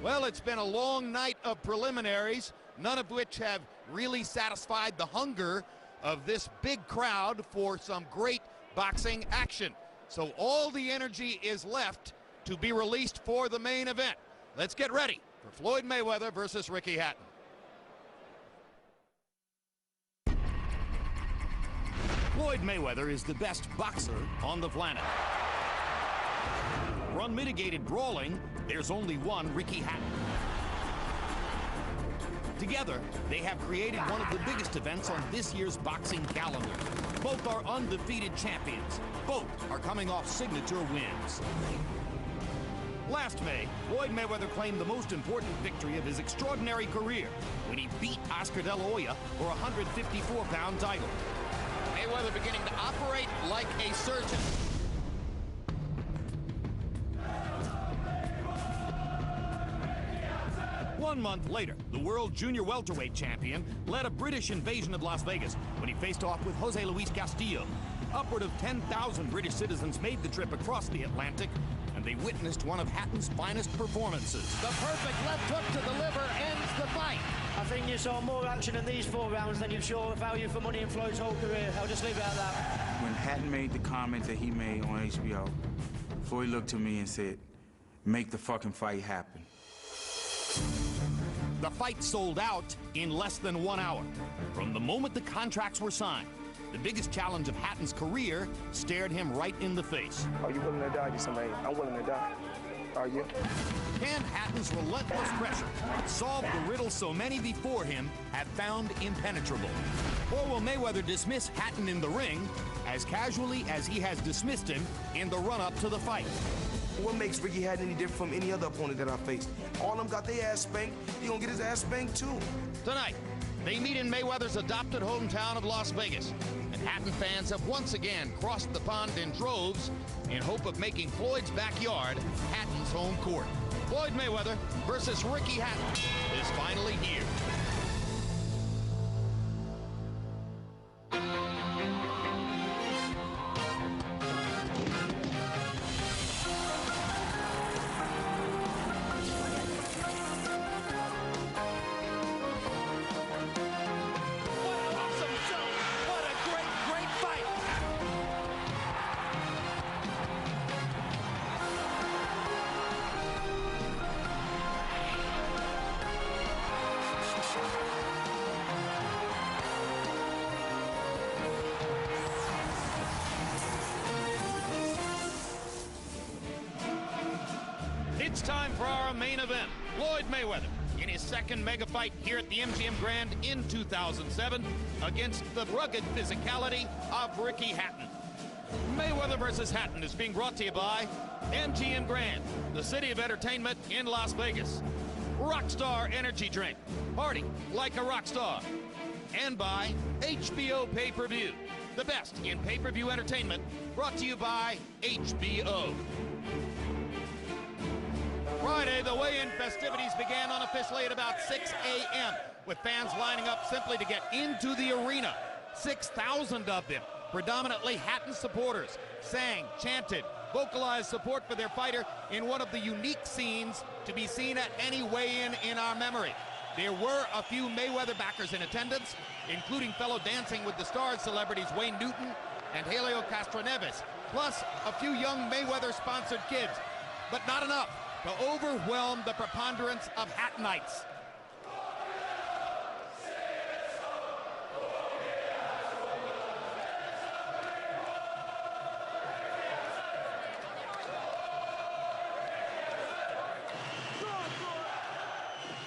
Well, it's been a long night of preliminaries, none of which have really satisfied the hunger of this big crowd for some great boxing action. So all the energy is left to be released for the main event. Let's get ready for Floyd Mayweather versus Ricky Hatton. Floyd Mayweather is the best boxer on the planet. For unmitigated brawling, there's only one Ricky Hatton. Together, they have created one of the biggest events on this year's boxing calendar. Both are undefeated champions. Both are coming off signature wins. Last May, Floyd Mayweather claimed the most important victory of his extraordinary career when he beat Oscar De La Hoya for a 154-pound title. Mayweather beginning to operate like a surgeon. One month later, the world junior welterweight champion led a British invasion of Las Vegas when he faced off with Jose Luis Castillo. Upward of 10,000 British citizens made the trip across the Atlantic, and they witnessed one of Hatton's finest performances. The perfect left hook to the liver ends the fight. I think you saw more action in these 4 rounds than you saw value for money in Floyd's whole career. I'll just leave it at that. When Hatton made the comments that he made on HBO, Floyd looked to me and said, "Make the fucking fight happen." The fight sold out in less than 1 hour. From the moment the contracts were signed, the biggest challenge of Hatton's career stared him right in the face. Are you willing to die to somebody? I'm willing to die. Are you? Can Hatton's relentless pressure solve the riddle so many before him have found impenetrable? Or will Mayweather dismiss Hatton in the ring as casually as he has dismissed him in the run-up to the fight? What makes Ricky Hatton any different from any other opponent that I faced? All of them got their ass spanked. He gonna get his ass spanked too. Tonight, they meet in Mayweather's adopted hometown of Las Vegas. And Hatton fans have once again crossed the pond in droves in hope of making Floyd's backyard Hatton's home court. Floyd Mayweather versus Ricky Hatton is finally here. It's time for our main event. Floyd Mayweather in his second mega fight here at the MGM Grand in 2007 against the rugged physicality of Ricky Hatton. Mayweather versus Hatton is being brought to you by MGM Grand, the city of entertainment in Las Vegas. Rockstar Energy Drink, party like a rock star. And by HBO Pay-Per-View, the best in pay-per-view entertainment, brought to you by HBO. Friday, the weigh-in festivities began unofficially at about 6 a.m. with fans lining up simply to get into the arena. 6,000 of them, predominantly Hatton supporters, sang, chanted, vocalized support for their fighter in one of the unique scenes to be seen at any weigh-in in our memory. There were a few Mayweather backers in attendance, including fellow Dancing with the Stars celebrities Wayne Newton and Helio Castroneves, plus a few young Mayweather-sponsored kids, but not enough to overwhelm the preponderance of Hattonites.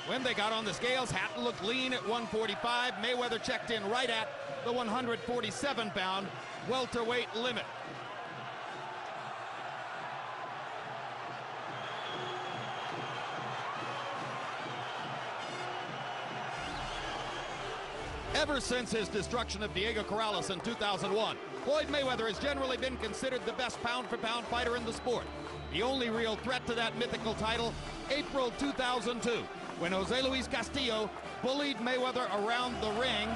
When they got on the scales, Hatton looked lean at 145. Mayweather checked in right at the 147-pound welterweight limit. Ever since his destruction of Diego Corrales in 2001, Floyd Mayweather has generally been considered the best pound-for-pound fighter in the sport. The only real threat to that mythical title, April 2002, when Jose Luis Castillo bullied Mayweather around the ring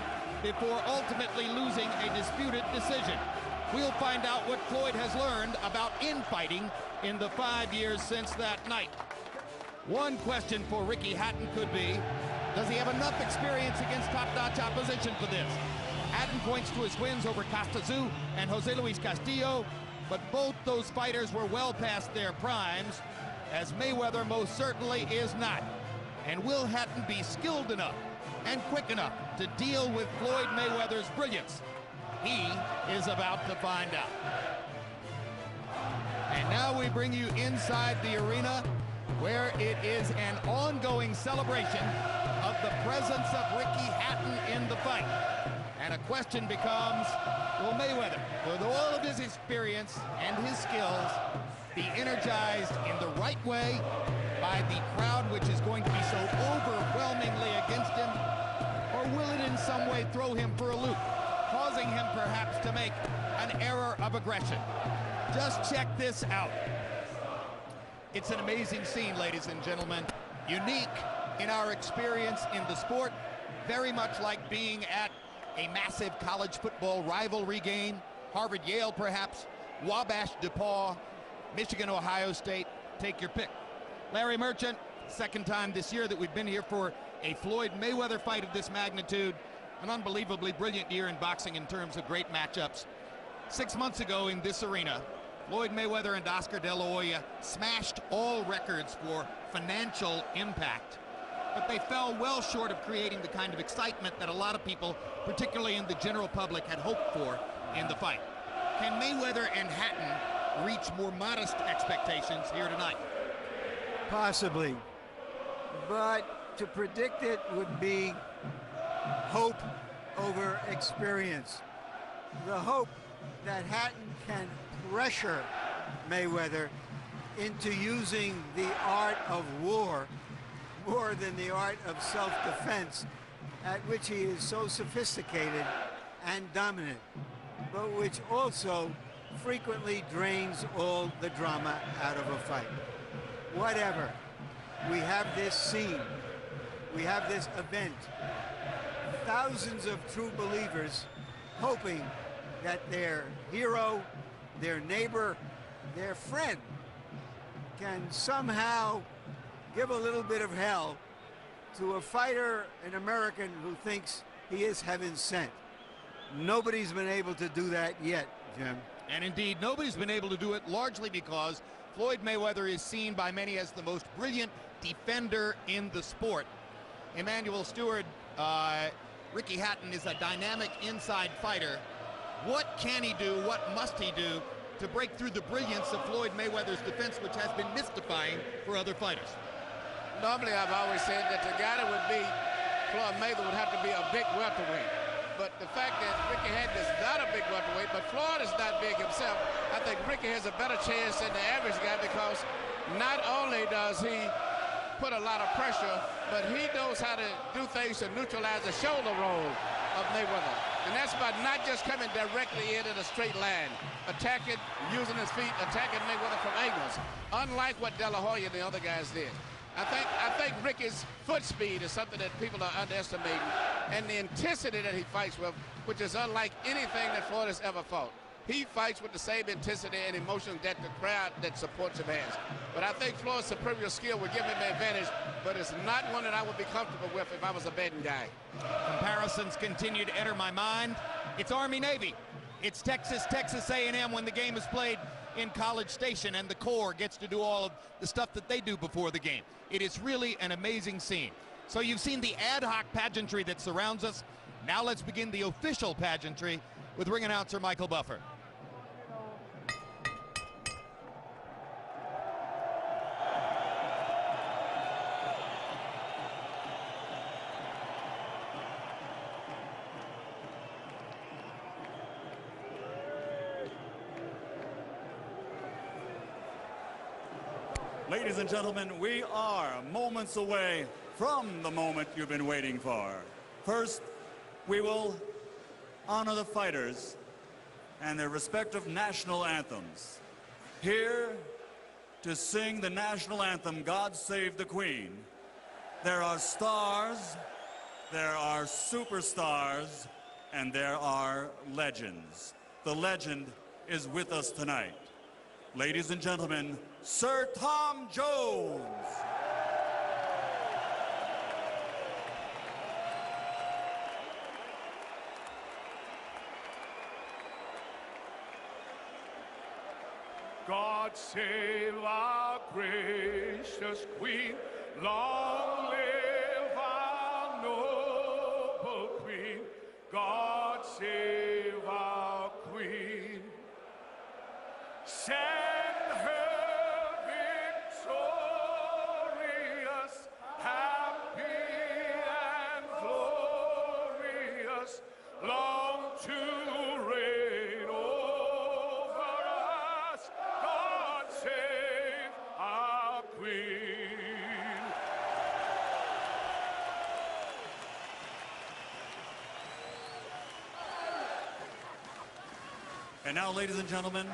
before ultimately losing a disputed decision. We'll find out what Floyd has learned about infighting in the 5 years since that night. One question for Ricky Hatton could be, does he have enough experience against top-notch opposition for this? Hatton points to his wins over Costazu and Jose Luis Castillo, but both those fighters were well past their primes, as Mayweather most certainly is not. And will Hatton be skilled enough and quick enough to deal with Floyd Mayweather's brilliance? He is about to find out. And now we bring you inside the arena, where it is an ongoing celebration of the presence of Ricky Hatton in the fight. And a question becomes, will Mayweather, with all of his experience and his skills, be energized in the right way by the crowd, which is going to be so overwhelmingly against him, or will it in some way throw him for a loop, causing him perhaps to make an error of aggression? Just check this out. It's an amazing scene, ladies and gentlemen. Unique in our experience in the sport, very much like being at a massive college football rivalry game, Harvard-Yale perhaps, Wabash-DePaul, Michigan-Ohio State, take your pick. Larry Merchant, second time this year that we've been here for a Floyd-Mayweather fight of this magnitude. An unbelievably brilliant year in boxing in terms of great matchups. 6 months ago in this arena, Floyd Mayweather and Oscar De La Hoya smashed all records for financial impact, but they fell well short of creating the kind of excitement that a lot of people, particularly in the general public, had hoped for in the fight. Can Mayweather and Hatton reach more modest expectations here tonight? Possibly, but to predict it would be hope over experience. The hope that Hatton can pressure Mayweather into using the art of war more than the art of self-defense, at which he is so sophisticated and dominant, but which also frequently drains all the drama out of a fight. Whatever, we have this scene, we have this event, thousands of true believers hoping that their hero, their neighbor, their friend can somehow give a little bit of hell to a fighter, an American who thinks he is heaven sent. Nobody's been able to do that yet, Jim. And indeed, nobody's been able to do it largely because Floyd Mayweather is seen by many as the most brilliant defender in the sport. Emmanuel Stewart, Ricky Hatton is a dynamic inside fighter. What can he do, what must he do to break through the brilliance of Floyd Mayweather's defense, which has been mystifying for other fighters? Normally, I've always said that the guy that would beat Floyd Mayweather would have to be a big welterweight. But the fact that Ricky Hatton is not a big welterweight, but Floyd is not big himself, I think Ricky has a better chance than the average guy, because not only does he put a lot of pressure, but he knows how to do things to neutralize the shoulder roll of Mayweather. And that's by not just coming directly in a straight line, attacking, using his feet, attacking Mayweather from angles, unlike what De La Hoya and the other guys did. I think Ricky's foot speed is something that people are underestimating, and the intensity that he fights with, which is unlike anything that Floyd has ever fought. He fights with the same intensity and emotion that the crowd that supports him has. But I think Floyd's superior skill would give him an advantage, but it's not one that I would be comfortable with if I was a betting guy. Comparisons continue to enter my mind. It's Army-Navy. It's Texas A&M when the game is played in College Station, and the Corps gets to do all of the stuff that they do before the game. It is really an amazing scene. So you've seen the ad hoc pageantry that surrounds us. Now let's begin the official pageantry with ring announcer Michael Buffer. Ladies and gentlemen, we are moments away from the moment you've been waiting for. First, we will honor the fighters and their respective national anthems. Here to sing the national anthem, God Save the Queen, there are stars, there are superstars, and there are legends. The legend is with us tonight. Ladies and gentlemen, Sir Tom Jones. God save our gracious Queen. Long live our noble Queen. God save our Queen. Send her victorious, happy and glorious, long to reign over us. God save our Queen. And now, ladies and gentlemen,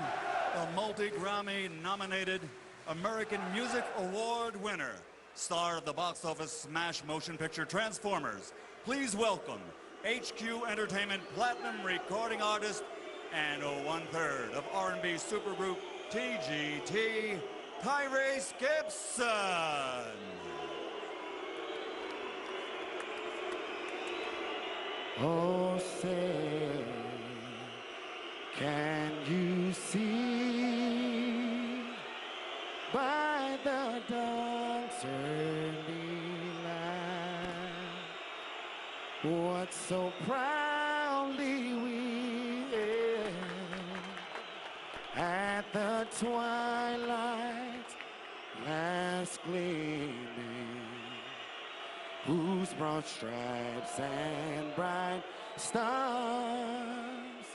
the multi-Grammy nominated American Music Award winner, star of the box office smash motion picture Transformers. Please welcome HQ Entertainment Platinum recording artist and 1/3 of R&B supergroup TGT, Tyrese Gibson. Oh, say, can you see by the dawn's early light what so proudly we hailed at the twilight's last gleaming, whose broad stripes and bright stars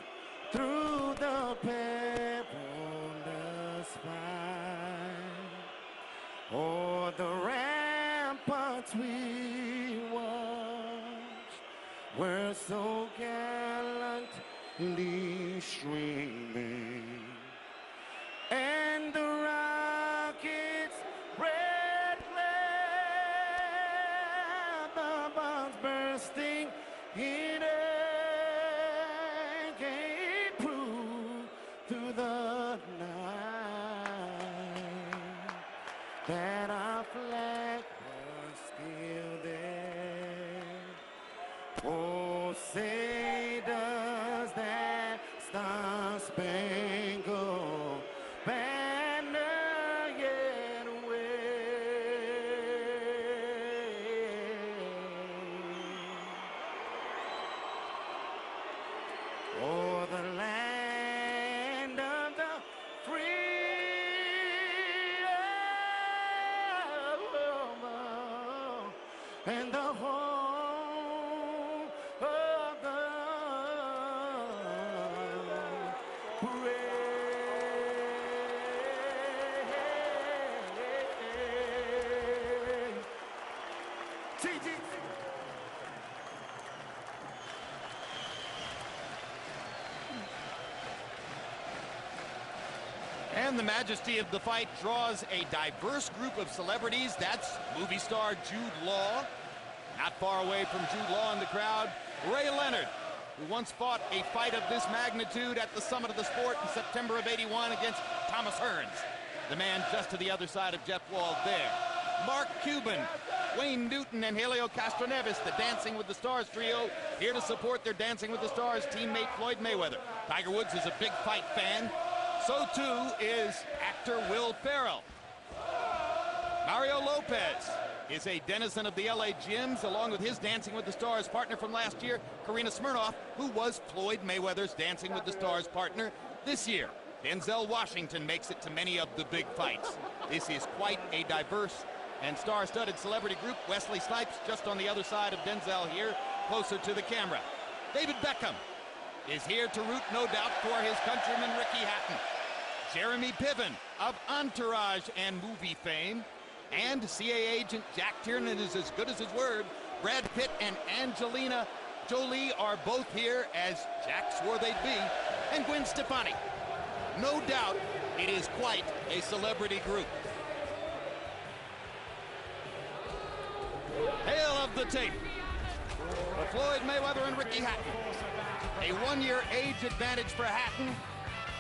through the perilous fight, o'er the ramparts we watched, were so gallantly streaming, and the rockets' red glare, the bombs bursting in air, gave proof through the night that our flag was still there. Oh, say does that star-spangled banner yet wave? Oh, the land of the free, and the home of the brave. And the majesty of the fight draws a diverse group of celebrities. That's movie star Jude Law. Not far away from Jude Law in the crowd, Ray Leonard, who once fought a fight of this magnitude at the summit of the sport in September of '81 against Thomas Hearns, the man just to the other side of Jeff Wald there. Mark Cuban, Wayne Newton, and Helio Castroneves, the Dancing with the Stars trio, here to support their Dancing with the Stars teammate Floyd Mayweather. Tiger Woods is a big fight fan. So too is actor Will Ferrell. Mario Lopez is a denizen of the LA gyms, along with his Dancing with the Stars partner from last year, Karina Smirnoff, who was Floyd Mayweather's Dancing with the Stars partner this year. Denzel Washington makes it to many of the big fights. This is quite a diverse and star-studded celebrity group. Wesley Snipes just on the other side of Denzel here, closer to the camera. David Beckham is here to root, no doubt, for his countryman Ricky Hatton. Jeremy Piven of Entourage and movie fame, and CIA agent Jack Tiernan is as good as his word. Brad Pitt and Angelina Jolie are both here, as Jack swore they'd be, and Gwen Stefani. No doubt it is quite a celebrity group. Hail of the tape for Floyd Mayweather and Ricky Hatton. A one-year age advantage for Hatton.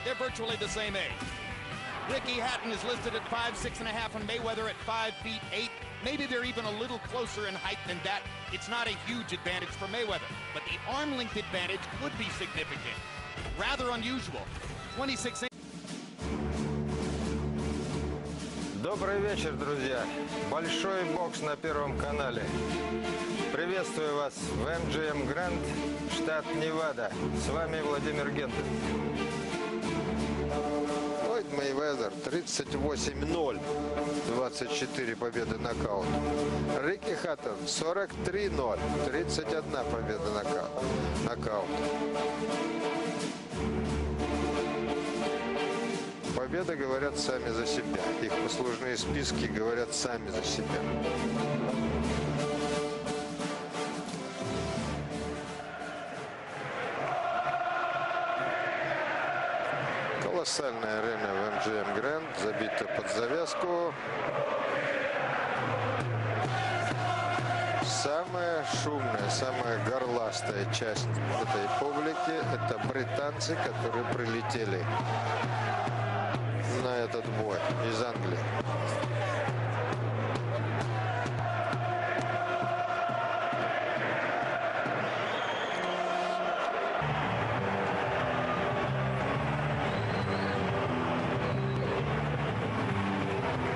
They're virtually the same age. Ricky Hatton is listed at 5'6.5" and Mayweather at 5'8". Maybe they're even a little closer in height than that. It's not a huge advantage for Mayweather, but the arm length advantage could be significant. Rather unusual. 26 inches. Добрый вечер, друзья. Большой бокс на Первом канале. Приветствую вас в MGM Grand, штат Невада. С вами Владимир Гентов. Флойд Мейвезер 38-0. 24 победы нокаут. Рикки Хаттон 43-0. 31 победа нокаут. Победы говорят сами за себя. Их послужные списки говорят сами за себя. Колоссальная арена в MGM Grand, забита под завязку. Самая шумная, самая горластая часть этой публики – это британцы, которые прилетели на этот бой из Англии.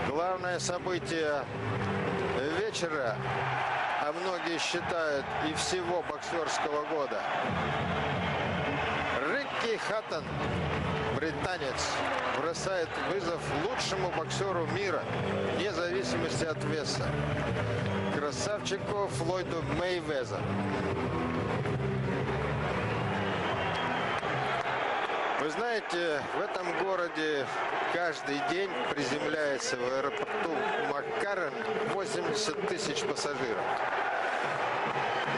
Главное событие вечера, а многие считают и всего боксерского года. Рикки Хаттон, британец, бросает вызов лучшему боксеру мира, вне зависимости от веса, красавчику Флойду Мейвезер. Вы знаете, в этом городе каждый день приземляется в аэропорту Маккарен 80 тысяч пассажиров.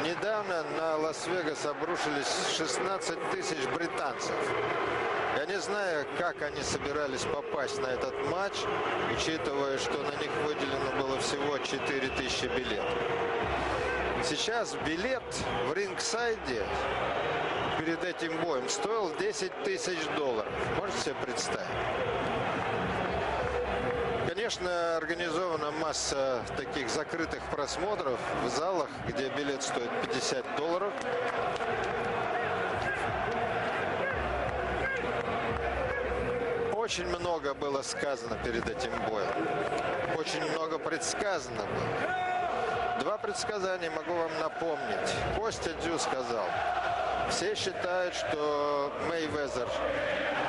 Недавно на Лас-Вегас обрушились 16 тысяч британцев. Я не знаю, как они собирались попасть на этот матч, учитывая, что на них выделено было всего 4000 билетов. Сейчас билет в рингсайде перед этим боем стоил $10 тысяч. Можете себе представить? Конечно, организована масса таких закрытых просмотров в залах, где билет стоит $50. Очень много было сказано перед этим боем. Очень много предсказано было. Два предсказания могу вам напомнить. Костя Дзю сказал: все считают, что Мейвезер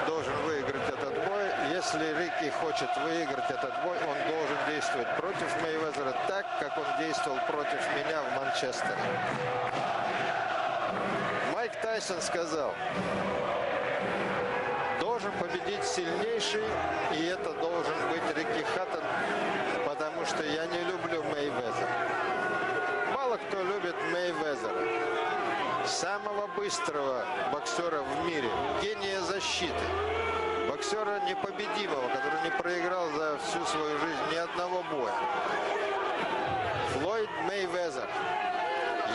должен выиграть этот бой. Если Рикки хочет выиграть этот бой, он должен действовать против Мейвезера так, как он действовал против меня в Манчестере. Майк Тайсон сказал: должен победить сильнейший, и это должен быть Рикки Хаттон, потому что я не люблю Мейвезера. Мало кто любит Мейвезера. Самого быстрого боксера в мире, гения защиты, боксера непобедимого, который не проиграл за всю свою жизнь ни одного боя. Флойд Мейвезер,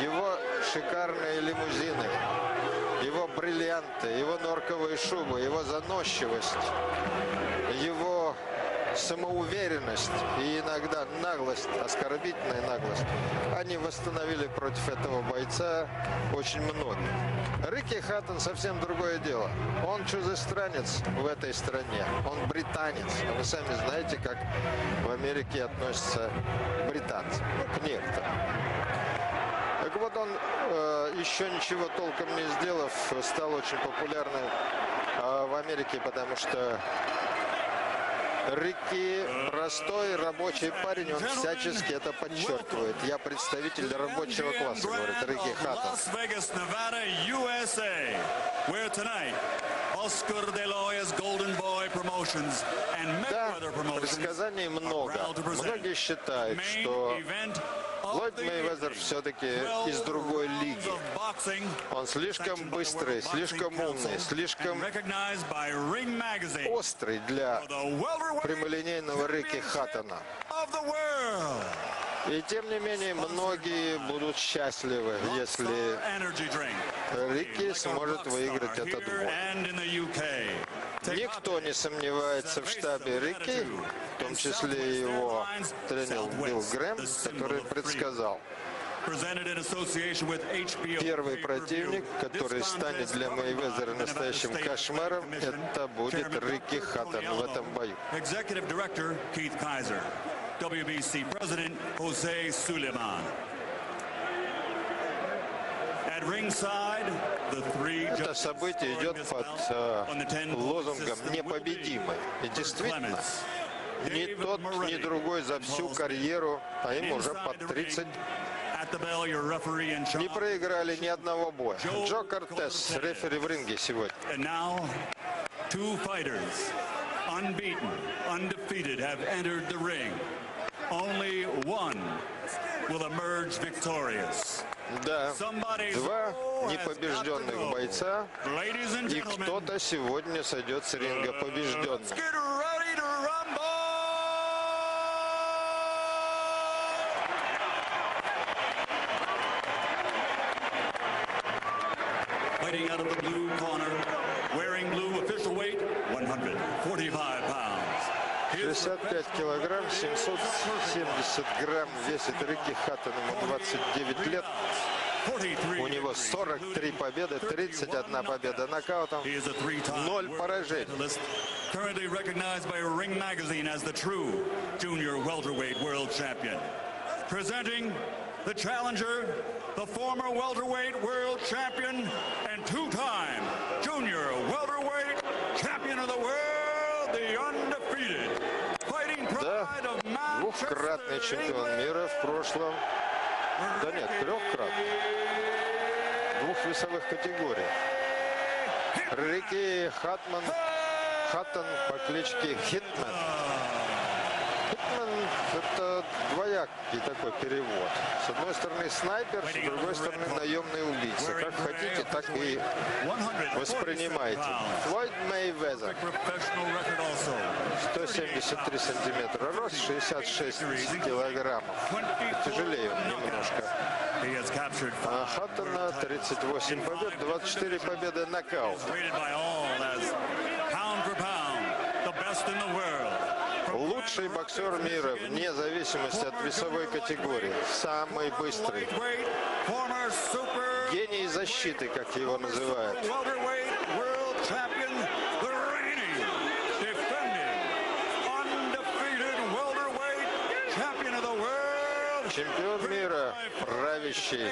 его шикарные лимузины, его бриллианты, его норковые шубы, его заносчивость, его самоуверенность и иногда наглость, оскорбительная наглость, они восстановили против этого бойца очень много. Рикки Хаттон совсем другое дело. Он чужестранец в этой стране. Он британец. Вы сами знаете, как в Америке относятся британцы. Ну, к некоторым. Так вот, он, еще ничего толком не сделав, стал очень популярным в Америке, потому что Рикки простой рабочий парень, он всячески это подчеркивает. Я представитель рабочего класса, говорит Рикки Хаттон. Да, предсказаний много. Многие считают, что Флойд Мейвезер все-таки из другой лиги. Он слишком быстрый, слишком умный, слишком острый для прямолинейного Рикки Хаттона. И тем не менее, многие будут счастливы, если Рикки сможет выиграть этот бой. Никто не сомневается в штабе Рикки, в том числе его тренер Билл Грэм, который предсказал, Первый противник, который станет для Мейвезера настоящим кошмаром, это будет Рикки Хаттон в этом бою. Это событие идет под лозунгом «непобедимый». И действительно, ни тот, ни другой за всю карьеру, а им уже под 30, не проиграли ни одного боя. Джо Кортес, рефери в ринге сегодня. Да, два непобежденных бойца, и кто-то сегодня сойдет с ринга побежденным. Fighting out of the blue corner, wearing blue official weight, 145 pounds. 65 килограмм, 770 грамм весит Рикки Хаттон, ему 29 лет. У него 43 победы, 31 победа нокаутом, 0 поражений. Currently recognized by Ring Magazine as the true junior welterweight world champion. Presenting the challenger, the former welterweight world champion and two-time junior welterweight champion of the world, the undefeated fighting pride of Manchester. Двухкратный чемпион мира в прошлом. Да нет, трехкратный. Двух весовых категорий. Рикки Хаттон по кличке Хитман. Хитман — это двоякий такой перевод. С одной стороны снайпер, с другой стороны наемный убийца. Как хотите, так и воспринимайте. Флойд Мейвезер. 173 сантиметра рост, 66 килограммов. Тяжелее немножко. А Хаттона 38 побед, 24 победы нокаут. Лучший боксер мира вне зависимости от весовой категории. Самый быстрый. Гений защиты, как его называют. Чемпион мира, правящий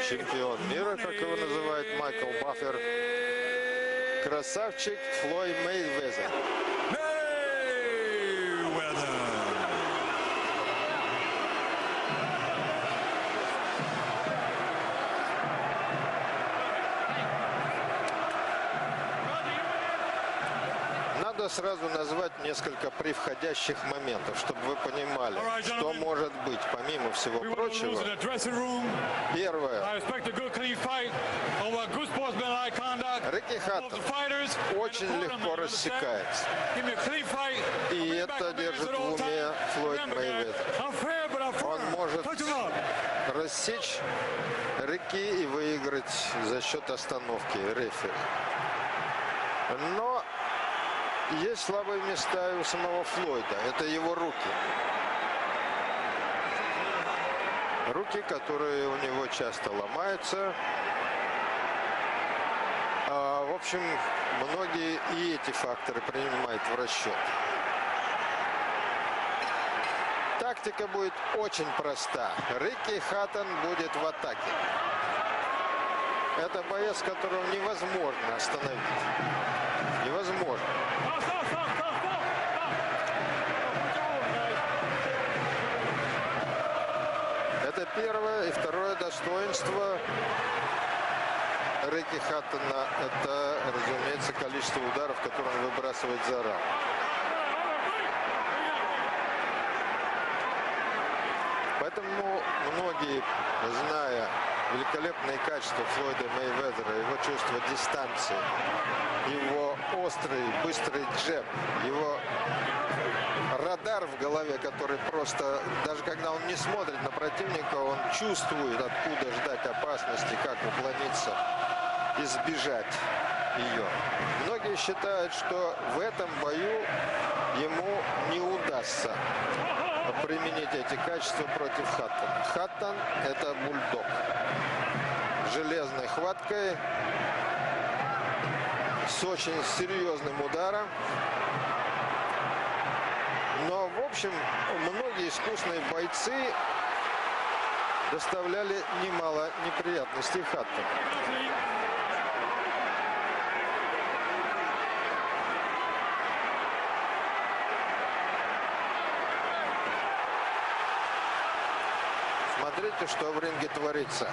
чемпион мира, как его называет Майкл Баффер. Красавчик Флойд Мейвезер. Надо сразу назвать несколько превходящих моментов, чтобы вы понимали, что может быть, помимо всего прочего. Первое. Рикки Хаттон очень легко рассекается. И это держит в уме Флойд Мейвезер. Он может рассечь Рикки и выиграть за счет остановки рефери. Но есть слабые места и у самого Флойда. Это его руки. Руки, которые у него часто ломаются. В общем, многие и эти факторы принимают в расчет. Тактика будет очень проста. Рикки Хаттон будет в атаке. Это боец, которого невозможно остановить. Невозможно. Это первое. И второе достоинство Рикки Хаттона — это, разумеется, количество ударов, которые он выбрасывает за раунд. Поэтому многие, зная великолепные качества Флойда Мейвезера, его чувство дистанции, его острый, быстрый джеб, его радар в голове, который просто, даже когда он не смотрит на противника, он чувствует, откуда ждать опасности, как уклониться, избежать ее. Многие считают, что в этом бою ему не удастся применить эти качества против Хаттона. Хаттон – это бульдог. Железной хваткой, с очень серьезным ударом. Но, в общем, многие искусные бойцы доставляли немало неприятностей Хаттону. Смотрите, что в ринге творится.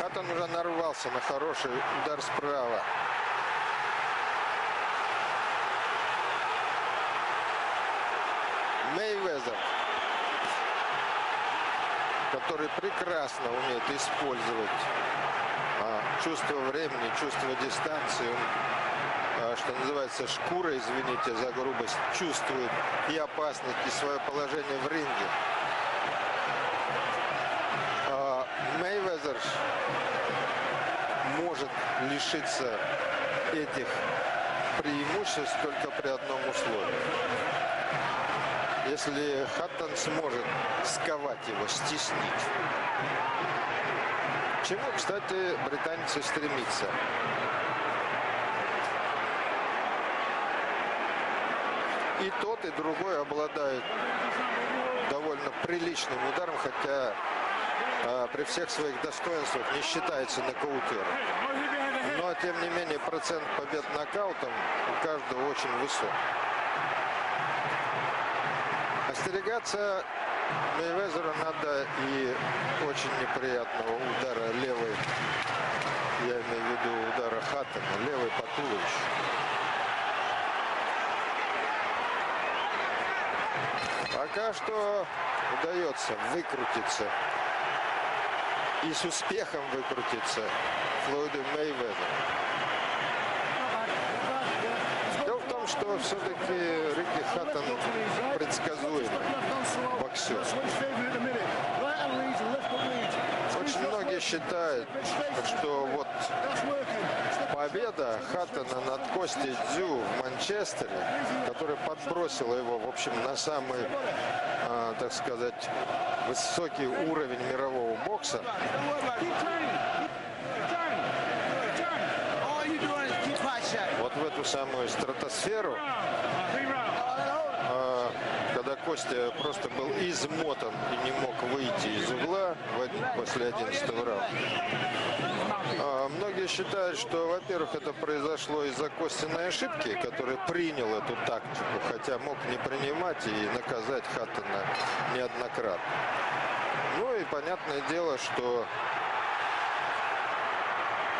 Хаттон уже нарвался на хороший удар справа. Мейвезер, который прекрасно умеет использовать чувство времени, чувство дистанции. Он, что называется, шкура, извините за грубость, чувствует и опасность, и свое положение в ринге. Мейвезер может лишиться этих преимуществ только при одном условии. Если Хаттон сможет сковать его, стеснить. К чему, кстати, британец и стремится. И тот, и другой обладают довольно приличным ударом, хотя при всех своих достоинствах не считается нокаутером. Но, тем не менее, процент побед нокаутом у каждого очень высок. Остерегаться Мейвезера надо и очень неприятного удара левой, я имею в виду удара Хаттона, левой по туловищу. Пока что удается выкрутиться и с успехом выкрутиться Флойду Мейвезеру. Дело в том, что все-таки Рикки Хаттон предсказуемый боксер. Очень многие считают, что вот победа Хаттона над Костей Дзю в Манчестере, которая подбросила его, в общем, на самый, так сказать, высокий уровень мирового бокса, вот в эту самую стратосферу, когда Костя просто был измотан и не мог выйти из угла после 11-го раунда. Многие считают, что, во-первых, это произошло из-за Костиной ошибки, который принял эту тактику, хотя мог не принимать и наказать Хаттона неоднократно. Ну и понятное дело, что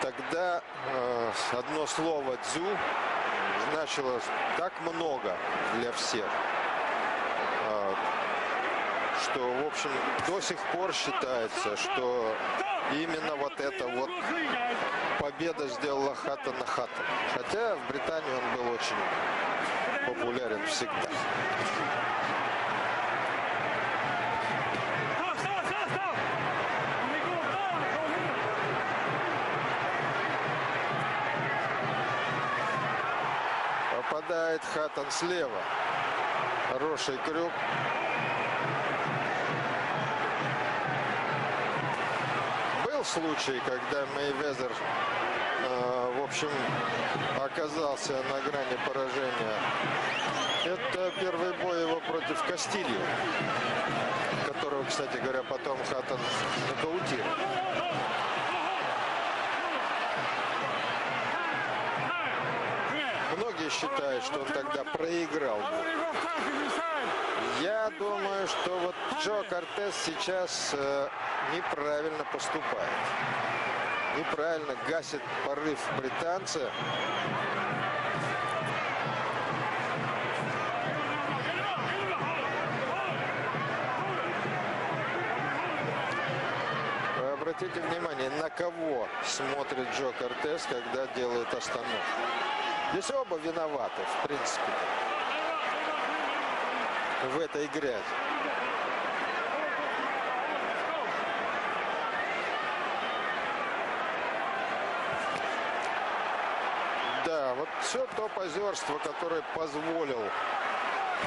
тогда одно слово «дзю» значило так много для всех, что, в общем, до сих пор считается, что именно вот эта вот победа сделала Хаттона Хаттон. Хотя в Британии он был очень популярен всегда. Попадает Хаттон слева. Хороший крюк. Был случай, когда Мейвезер, в общем, оказался на грани поражения. Это первый бой его против Кастильо, которого, кстати говоря, потом Хаттон нокаутировал. Многие считают, что он тогда проиграл. Я думаю, что вот Джо Кортес сейчас неправильно поступает. Неправильно гасит порыв британца. Обратите внимание, на кого смотрит Джо Кортес, когда делает остановку. Здесь оба виноваты, в принципе, в этой грязи. Да, вот все то позерство, которое позволил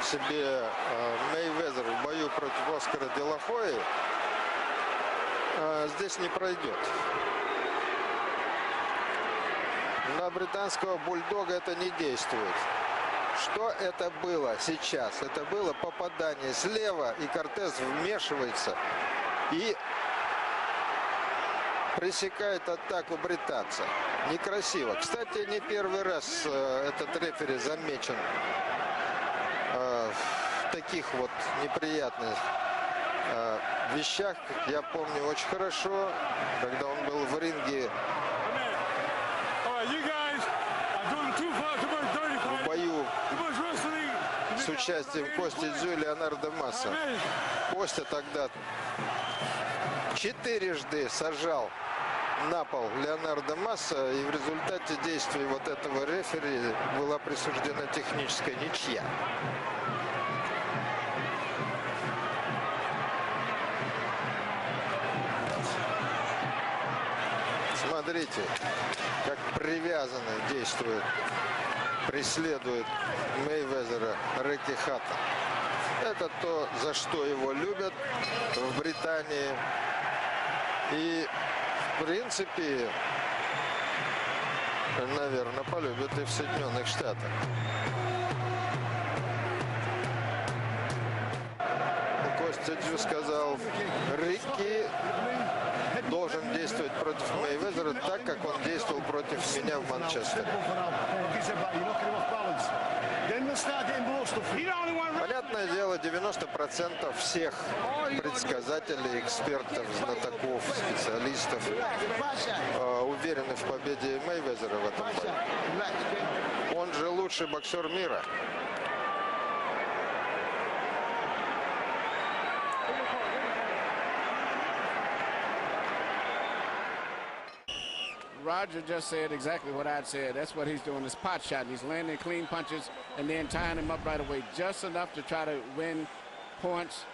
себе Мейвезер в бою против Оскара де ла Хойи, здесь не пройдет. На британского бульдога это не действует. Что это было сейчас? Это было попадание слева, и Кортес вмешивается и пресекает атаку британца. Некрасиво. Кстати, не первый раз этот рефери замечен в таких вот неприятных вещах. Я помню очень хорошо, когда он был в ринге в бою с участием Кости Дзю и Леонардо Масса. Костя тогда 4-жды сажал на пол Леонардо Масса, и в результате действий вот этого рефери была присуждена техническая ничья. Смотрите, как привязанно действует, преследует Мейвезера Рикки Хаттон. Это то, за что его любят в Британии. И, в принципе, наверное, полюбят и в Соединенных Штатах. Костя Дзю сказал, Рикки должен действовать против Мейвезера так, как он действовал против меня в Манчестере. Понятное дело, 90% всех предсказателей, экспертов, знатоков, специалистов уверены в победе Мейвезера в этом бою. Он же лучший боксер мира. Roger just said exactly what I'd said. That's what he's doing, this pot shot. He's landing clean punches and then tying him up right away, just enough to try to win points.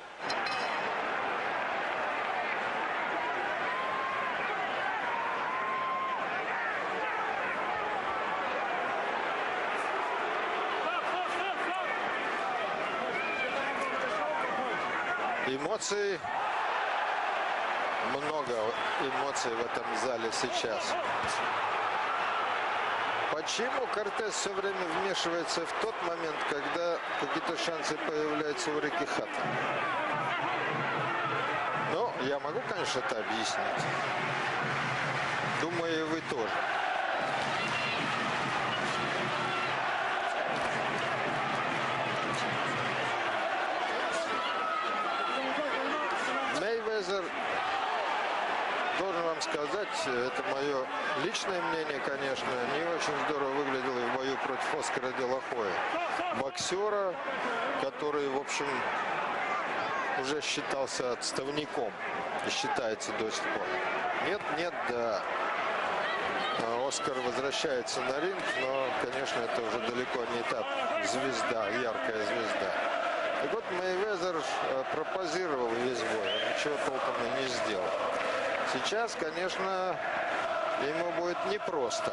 Эмоций. Много эмоций в этом зале сейчас. Почему Кортес все время вмешивается в тот момент, когда какие-то шансы появляются у Рикки Хаттона? Ну, я могу, конечно, это объяснить. Думаю, и вы тоже. Мейвезер, должен вам сказать, это мое личное мнение, конечно, не очень здорово выглядел и в бою против Оскара де ла Хойи. Боксера, который, в общем, уже считался отставником и считается до сих пор. Нет, да. Оскар возвращается на ринг, но, конечно, это уже далеко не та звезда, яркая звезда. Так вот, Мейвезер пропозировал весь бой, ничего толком и не сделал. Сейчас, конечно, ему будет непросто.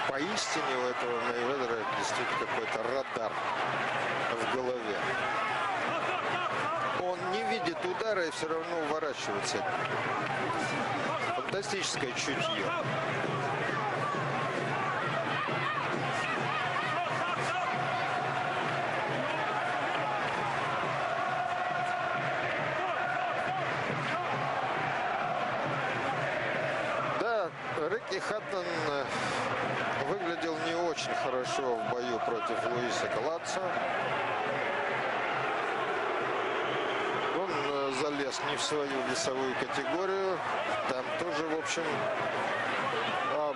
Поистине у этого Мейвезера действительно какой-то радар в голове. Он не видит удара и все равно уворачивается. Фантастическое чутье. Рикки Хаттон выглядел не очень хорошо в бою против Луиса Галатца. Он залез не в свою весовую категорию. Там тоже, в общем,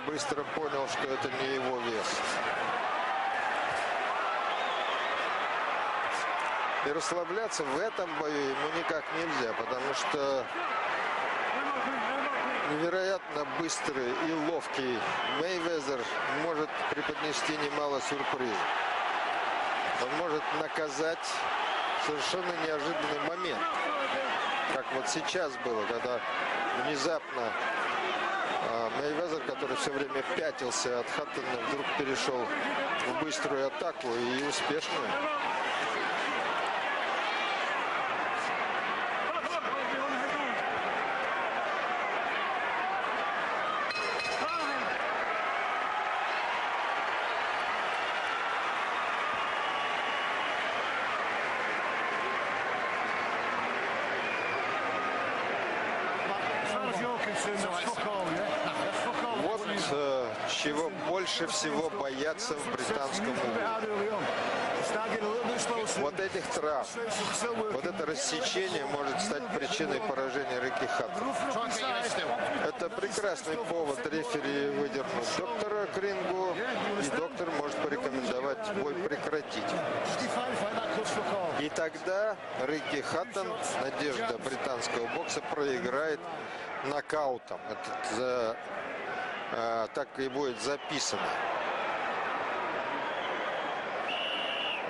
быстро понял, что это не его вес. И расслабляться в этом бою ему никак нельзя, потому что невероятно быстрый и ловкий Мейвезер может преподнести немало сюрпризов. Он может наказать в совершенно неожиданный момент. как вот сейчас было, когда внезапно Мейвезер, который все время пятился от Хаттона, вдруг перешел в быструю атаку и успешную. Чего больше всего боятся в британском углу. Вот этих травм, вот это рассечение может стать причиной поражения Рикки Хаттона. Это прекрасный повод рефери выдернуть доктора к рингу, и доктор может порекомендовать бой прекратить. И тогда Рикки Хаттон, надежда британского бокса, проиграет нокаутом. Это так и будет записано.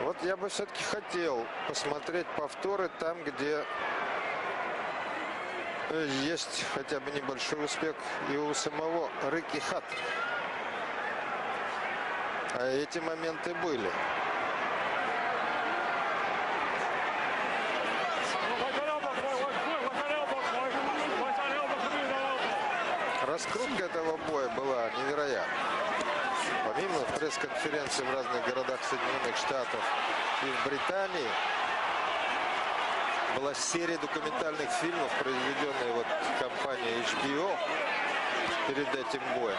Вот я бы все-таки хотел посмотреть повторы там, где есть хотя бы небольшой успех и у самого Рикки Хаттона. А эти моменты были. Раскрутка этого боя была невероятна. Помимо пресс-конференций в разных городах Соединенных Штатов и в Британии, была серия документальных фильмов, произведенная вот компанией HBO перед этим боем.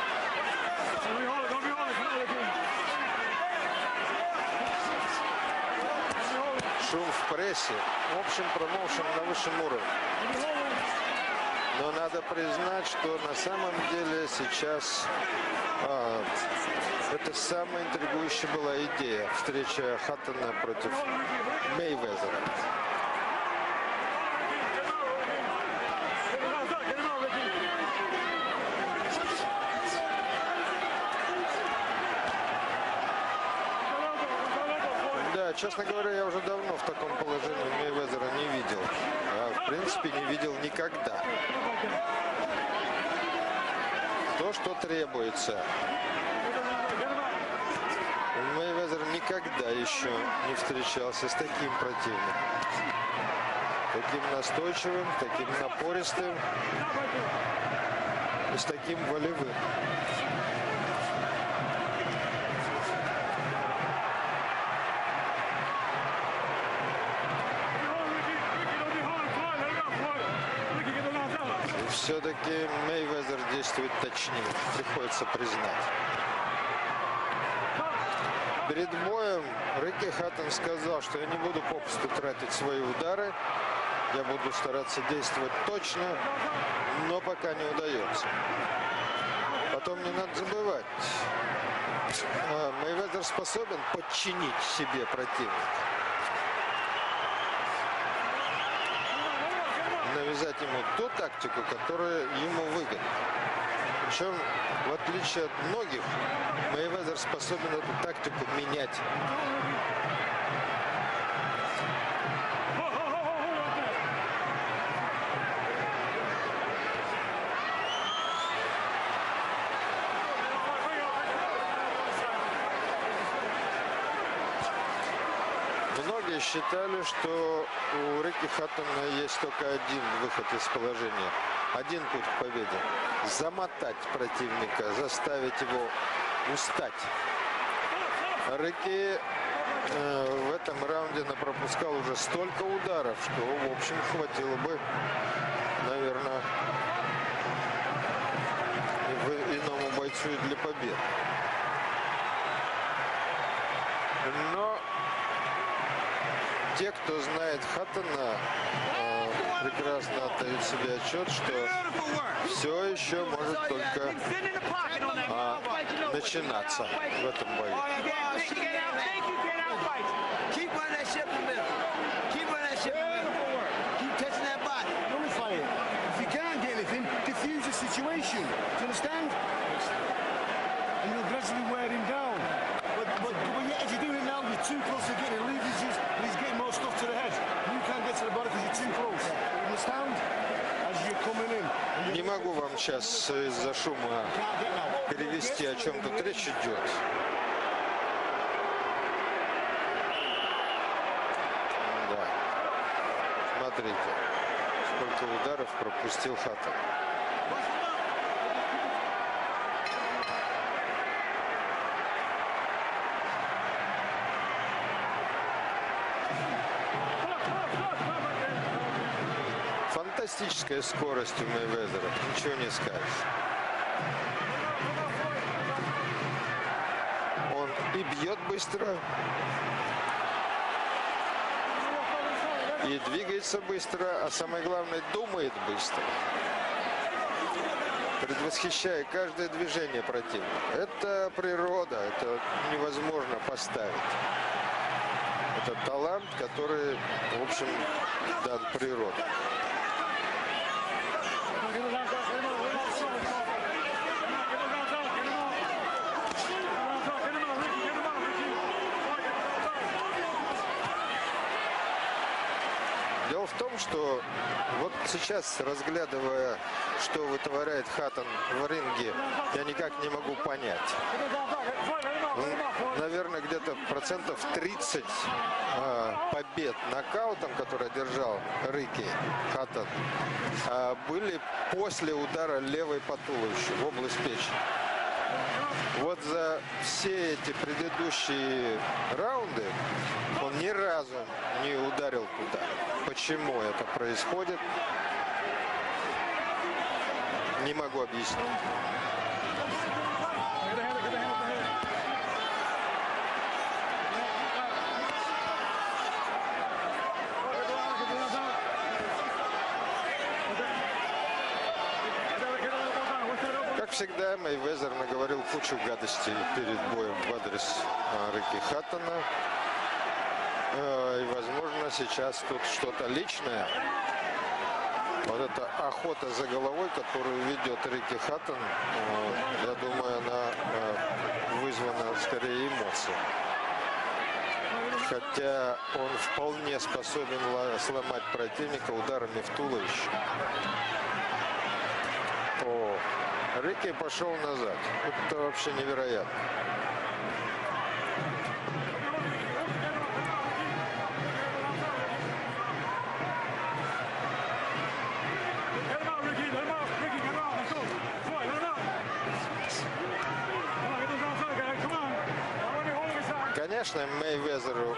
Шум в прессе. В общем, промоушен на высшем уровне. Но надо признать, что на самом деле сейчас это самая интригующая была идея. Встреча Хаттона против Мейвезера. Да, честно говоря, я уже давно в таком положении Мейвезера не видел. В принципе, не видел никогда. То, что требуется. Мейвезер никогда еще не встречался с таким противником. Таким настойчивым, таким напористым и с таким волевым. Все-таки Мейвезер действует точнее, приходится признать. Перед боем Рикки Хаттон сказал, что я не буду попусту тратить свои удары, я буду стараться действовать точно, но пока не удается. Потом не надо забывать, Мейвезер способен подчинить себе противника. Навязать ему ту тактику, которая ему выгодна. Причем, в отличие от многих, Мейвезер способен эту тактику менять. Многие считали, что у Рикки Хаттона есть только один выход из положения, один путь к победе. Замотать противника, заставить его устать. Рикки в этом раунде напропускал уже столько ударов, что, в общем, хватило бы, наверное, иному бойцу и для победы. Но те, кто знает Хаттона, прекрасно отдают себе отчет, что все еще может только начинаться в этом бою. Too close to getting leverage, and he's getting more stuff to the head. You can't get to the body because you're too close. You understand? могу вам сейчас из-за шума перевести, о чем тут речь идет. Да. Смотрите, сколько ударов пропустил Хаттон. Фантастическая скорость у Мейвезера, ничего не скажешь. Он и бьет быстро, и двигается быстро, а самое главное, думает быстро, предвосхищая каждое движение противника. Это природа, это невозможно поставить. Это талант, который, в общем, дан природой. Дело в том, что вот сейчас, разглядывая, что вытворяет Хаттон в ринге, я никак не могу понять. Наверное, где-то процентов 30 побед нокаутом, который одержал Рикки Хаттон, были после удара левой по туловищу в область печени. Вот за все эти предыдущие раунды он ни разу не ударил туда. Почему это происходит, не могу объяснить. Как всегда, Мейвезер наговорил кучу гадостей перед боем в адрес Рикки Хаттона. И, возможно, сейчас тут что-то личное. Вот эта охота за головой, которую ведет Рикки Хаттон, я думаю, она вызвана скорее эмоцией. Хотя он вполне способен сломать противника ударами в туловище. О, Рикки пошел назад. Это вообще невероятно. Конечно, Мейвезеру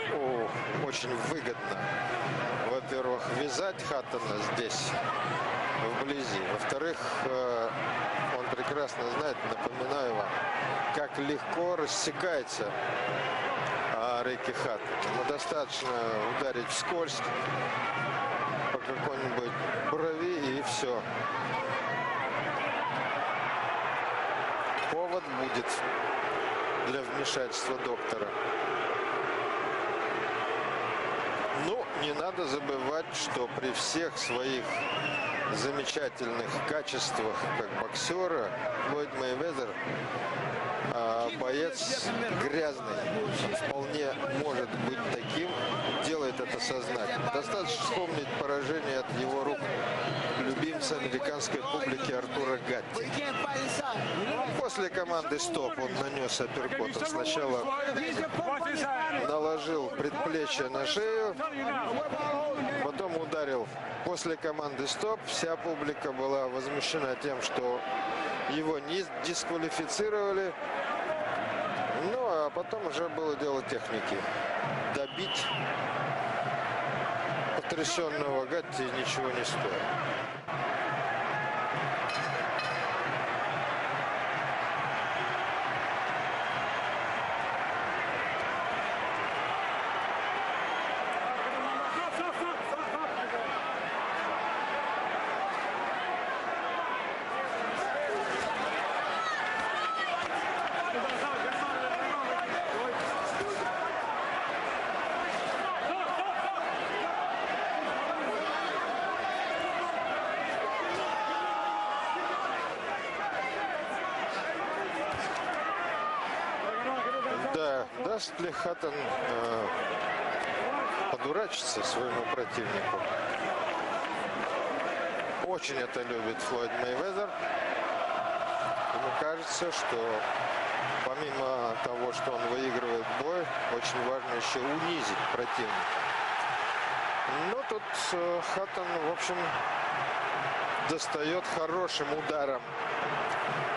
очень выгодно, во-первых, вязать Хаттона здесь, вблизи. Во-вторых, он прекрасно знает, напоминаю вам, как легко рассекается Рикки Хаттон. Ему достаточно ударить вскользь по какой-нибудь брови, и все. Повод будет для вмешательства доктора. Ну, не надо забывать, что при всех своих замечательных качествах как боксера Флойд Мейвезер боец грязный. Вполне может быть таким, делает это сознательно. Достаточно вспомнить поражение от его рук любимца американской публики Артура Гатти. После команды «Стоп» он нанес апперкот. Он сначала наложил предплечье на шею, потом ударил. После команды «Стоп» вся публика была возмущена тем, что его не дисквалифицировали. Ну, а потом уже было дело техники. Добить потрясенного Гатти ничего не стоит. Даст ли Хаттон подурачиться своему противнику? очень это любит Флойд Мейвезер. Ему кажется, что помимо того, что он выигрывает бой, очень важно еще унизить противника. Но тут Хаттон, в общем, достает хорошим ударом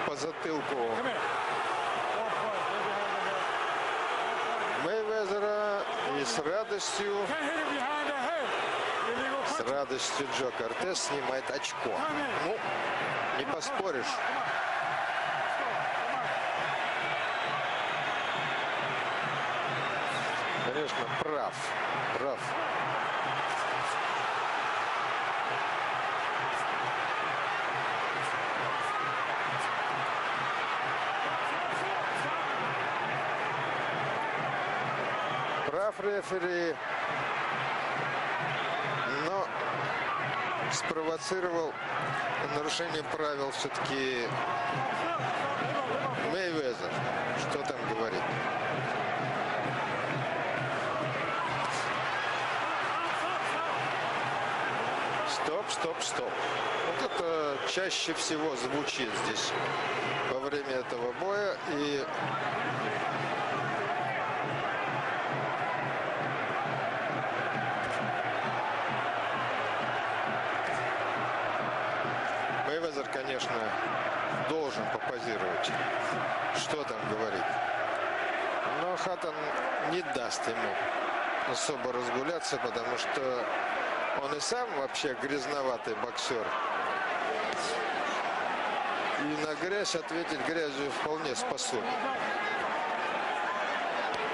по затылку Мейвезера, и с радостью Джо Кортес снимает очко. Ну, не поспоришь. Конечно, прав. Прав рефери, но спровоцировал нарушение правил все-таки Мейвезер. Что там говорит? Стоп. Вот это чаще всего звучит здесь во время этого боя. И Мейвезер, конечно, должен попозировать. Что там говорит? Но Хаттон не даст ему особо разгуляться, потому что он и сам вообще грязноватый боксер. И на грязь ответить грязью вполне способен.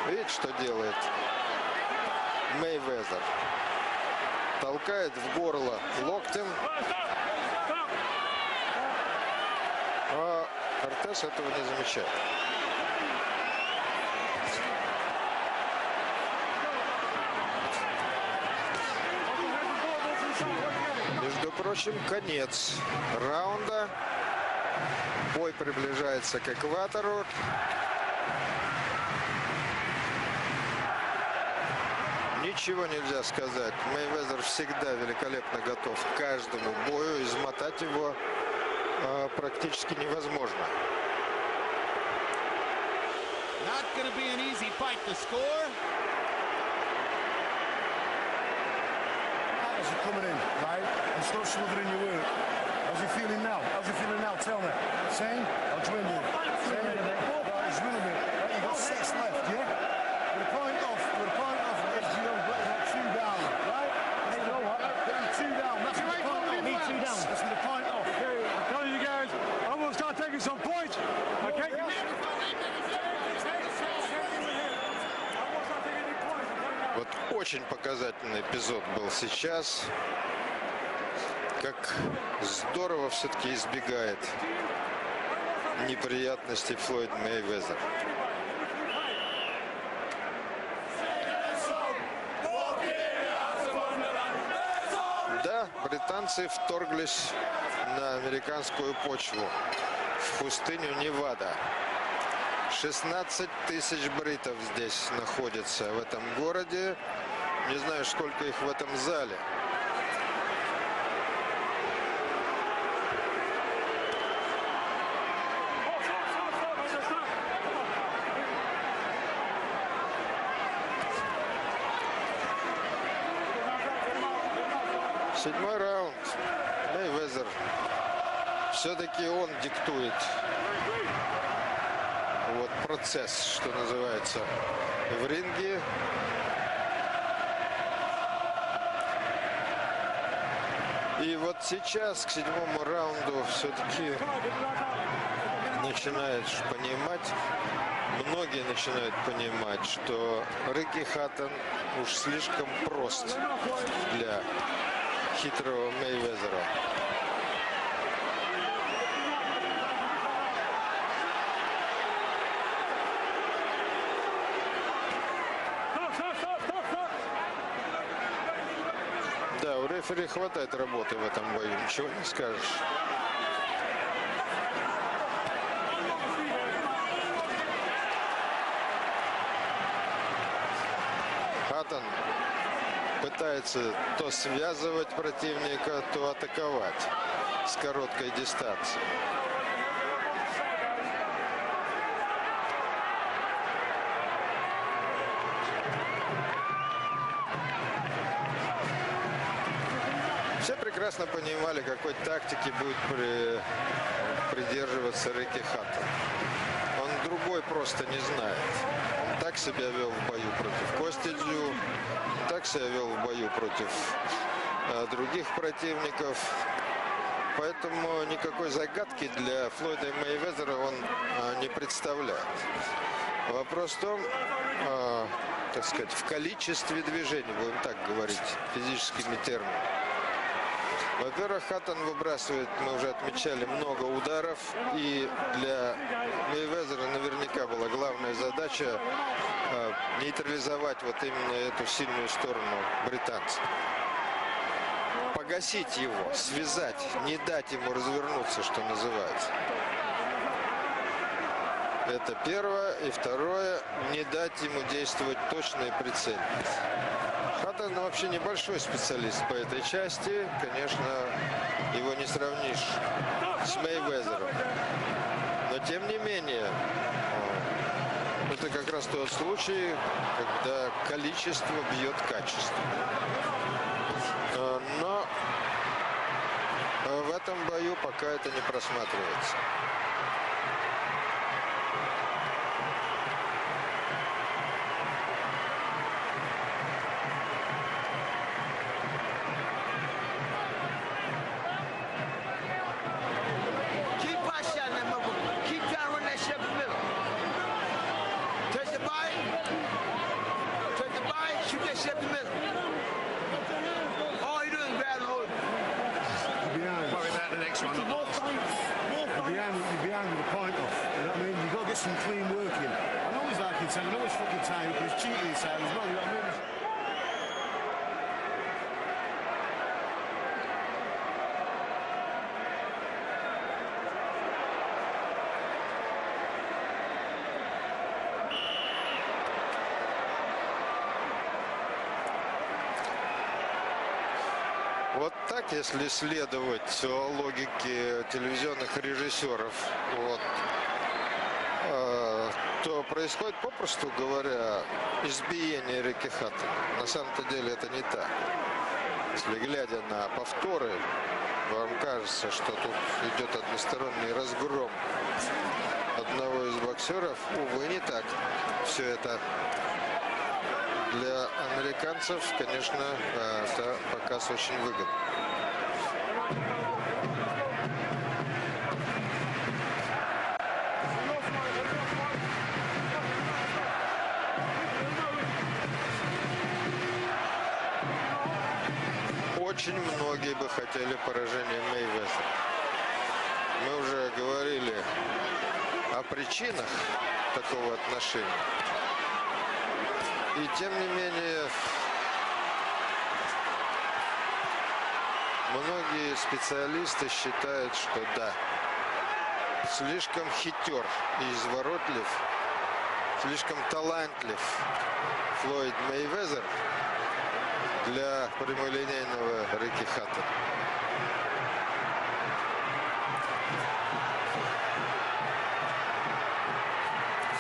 Видите, что делает Мейвезер? Толкает в горло локтем. А Кортес этого не замечает. Между прочим, конец раунда. Бой приближается к экватору. Ничего нельзя сказать. Мейвезер всегда великолепно готов к каждому бою. Измотать его практически невозможно. Not going to be an easy fight to score. How's he coming in, right? And stop smothering your work. How's he feeling now? How's he feeling now? Tell me. Same? Or dwindled? Same? Right, he's winning it. Right, you've got 6 left, yeah? With a point off, if you don't get that 2 down, right? You know what? Get him 2 down. That's with the point off. Need 2 down. That's with the point off. I'm telling you guys, I'm going to start taking some points. Okay? Вот очень показательный эпизод был сейчас. Как здорово все-таки избегает неприятностей Флойд Мейвезер. Да, британцы вторглись на американскую почву, в пустыню Невада. 16 тысяч бритов здесь находится, в этом городе. Не знаю, сколько их в этом зале. Седьмой раунд. Мейвезер. Все-таки он диктует вот процесс, что называется, в ринге. И вот сейчас к седьмому раунду все-таки начинаешь понимать, многие начинают понимать, что Рикки Хаттон уж слишком прост для хитрого Мейвезера. Да, у рефери хватает работы в этом бою, ничего не скажешь. Хаттон пытается то связывать противника, то атаковать с короткой дистанции. Все прекрасно понимали, какой тактики будет придерживаться Рикки Хаттон. Он другой просто не знает. Он так себя вел в бою против Кости Дзю, так себя вел в бою против других противников. Поэтому никакой загадки для Флойда и Мейвезера он не представляет. Вопрос в том, так сказать, в количестве движений, будем так говорить, физическими терминами. Во-первых, Хаттон выбрасывает, мы уже отмечали, много ударов. И для Мейвезера наверняка была главная задача нейтрализовать вот именно эту сильную сторону британца. Погасить его, связать, не дать ему развернуться, что называется. Это первое. И второе, не дать ему действовать точно и прицельно. Хаттон вообще небольшой специалист по этой части. Конечно, его не сравнишь с Мейвезером. Но тем не менее, это как раз тот случай, когда количество бьет качество. Но в этом бою пока это не просматривается. Some clean working. I know he's like inside, I know he's fucking tired up, he's cheating inside as well, you know what I mean? Вот так, если следовать логике телевизионных режиссеров, вот, то происходит, попросту говоря, избиение Рикки Хаттона. На самом-то деле это не так. Если глядя на повторы, вам кажется, что тут идет односторонний разгром одного из боксеров. Увы, не так. Все это для американцев, конечно, это показ очень выгодный. Очень многие бы хотели поражения Мейвезера. Мы уже говорили о причинах такого отношения. И тем не менее, многие специалисты считают, что да, слишком хитер и изворотлив, слишком талантлив Флойд Мейвезер для прямолинейного Рикки Хаттона.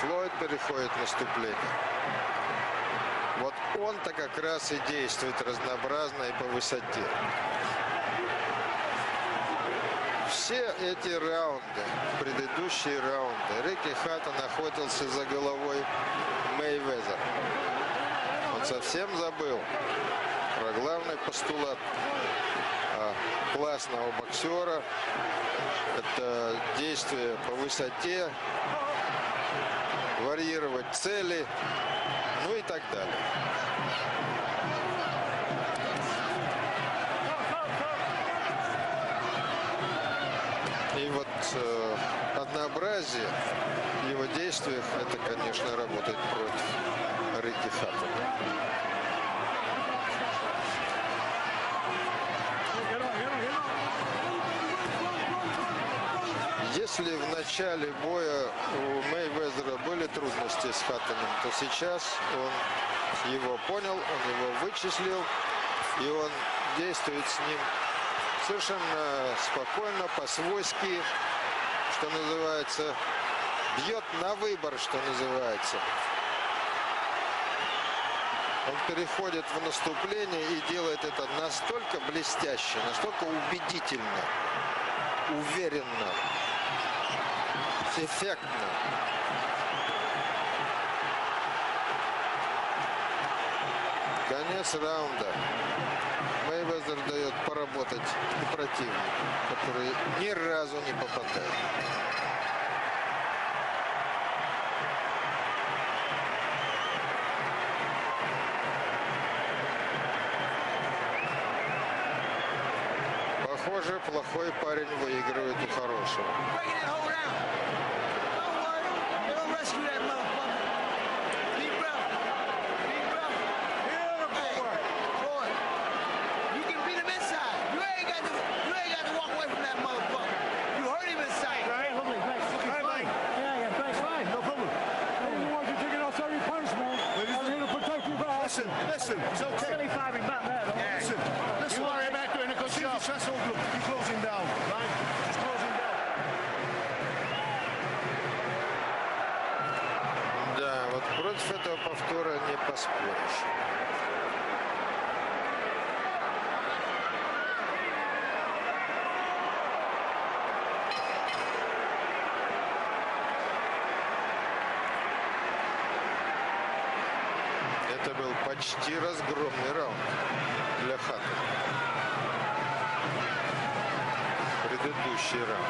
Флойд переходит в наступление. Вот он-то как раз и действует разнообразно и по высоте. Все эти раунды, предыдущие раунды, Рикки Хаттон охотился за головой Мейвезера. Он совсем забыл про главный постулат классного боксера. Это действие по высоте, варьировать цели, ну и так далее. И вот однообразие в его действиях, это, конечно, работает против Рикки Хаттона. Если в начале боя у Мейвезера были трудности с Хаттоном, то сейчас он его понял, он его вычислил И он действует с ним совершенно спокойно, по-свойски, что называется. Бьет на выбор, что называется. Он переходит в наступление и делает это настолько блестяще, настолько убедительно, уверенно, эффектно. Конец раунда. Мейвезер дает поработать противнику, который ни разу не попадает. Похоже, плохой парень выигрывает у хорошего. Listen, it's okay. Silly firing back there, though. Yeah. Listen. You worry about doing a good job. That's all good. You close him down, right? Just close him down. Да, вот против этого повтора не поспоришь. Это был почти разгромный раунд для Хаттона. Предыдущий раунд.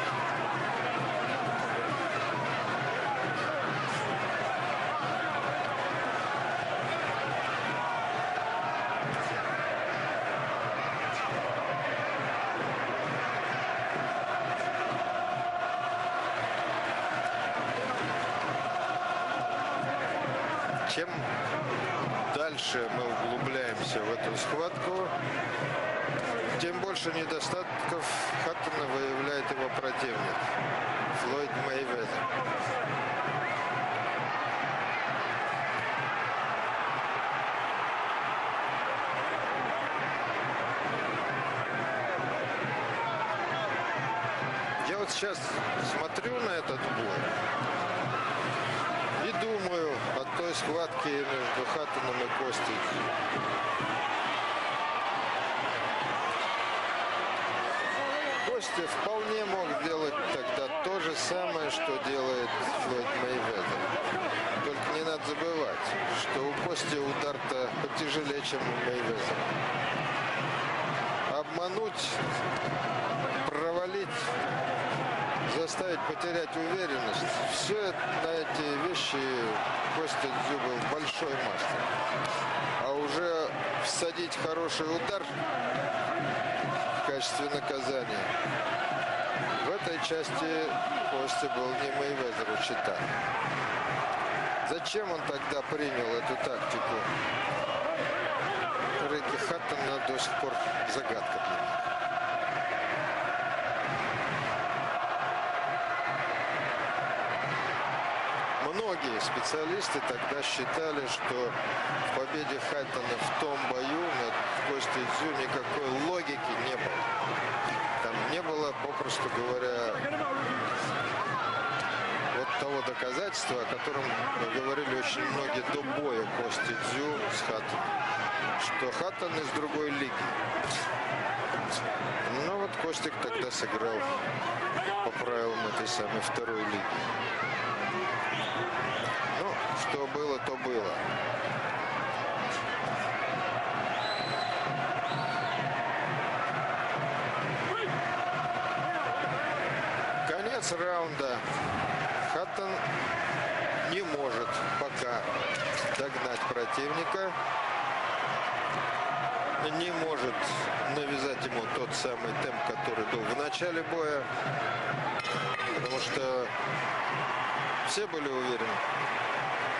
Чем дальше мы углубляемся в эту схватку, тем больше недостатков Хаттона выявляет его противник Флойд Мейвезер. Я вот сейчас смотрю на этот бой и думаю о той схватке между Хаттоном и Костей. Костя вполне мог делать тогда то же самое, что делает Флойд Мейвезер. Только не надо забывать, что у Кости удар-то потяжелее, чем у Мейвезера. Обмануть, провалить, заставить потерять уверенность. Все на эти вещи Костя Дзю был большой мастер. А уже всадить хороший удар в качестве наказания в этой части Костя был не Мейвезеру чита. Зачем он тогда принял эту тактику? Рикки Хаттона до сих пор загадка для меня. Многие специалисты тогда считали, что в победе Хаттона в том бою над Костей Дзю никакой логики не было. Там не было, попросту говоря, вот того доказательства, о котором говорили очень многие до боя Кости Дзю с Хаттоном, что Хаттон из другой лиги. Но вот Костик тогда сыграл по правилам этой самой второй лиги. Ну, что было, то было. Конец раунда. Хаттон не может пока догнать противника. Не может навязать ему тот самый темп, который был в начале боя. Потому что все были уверены,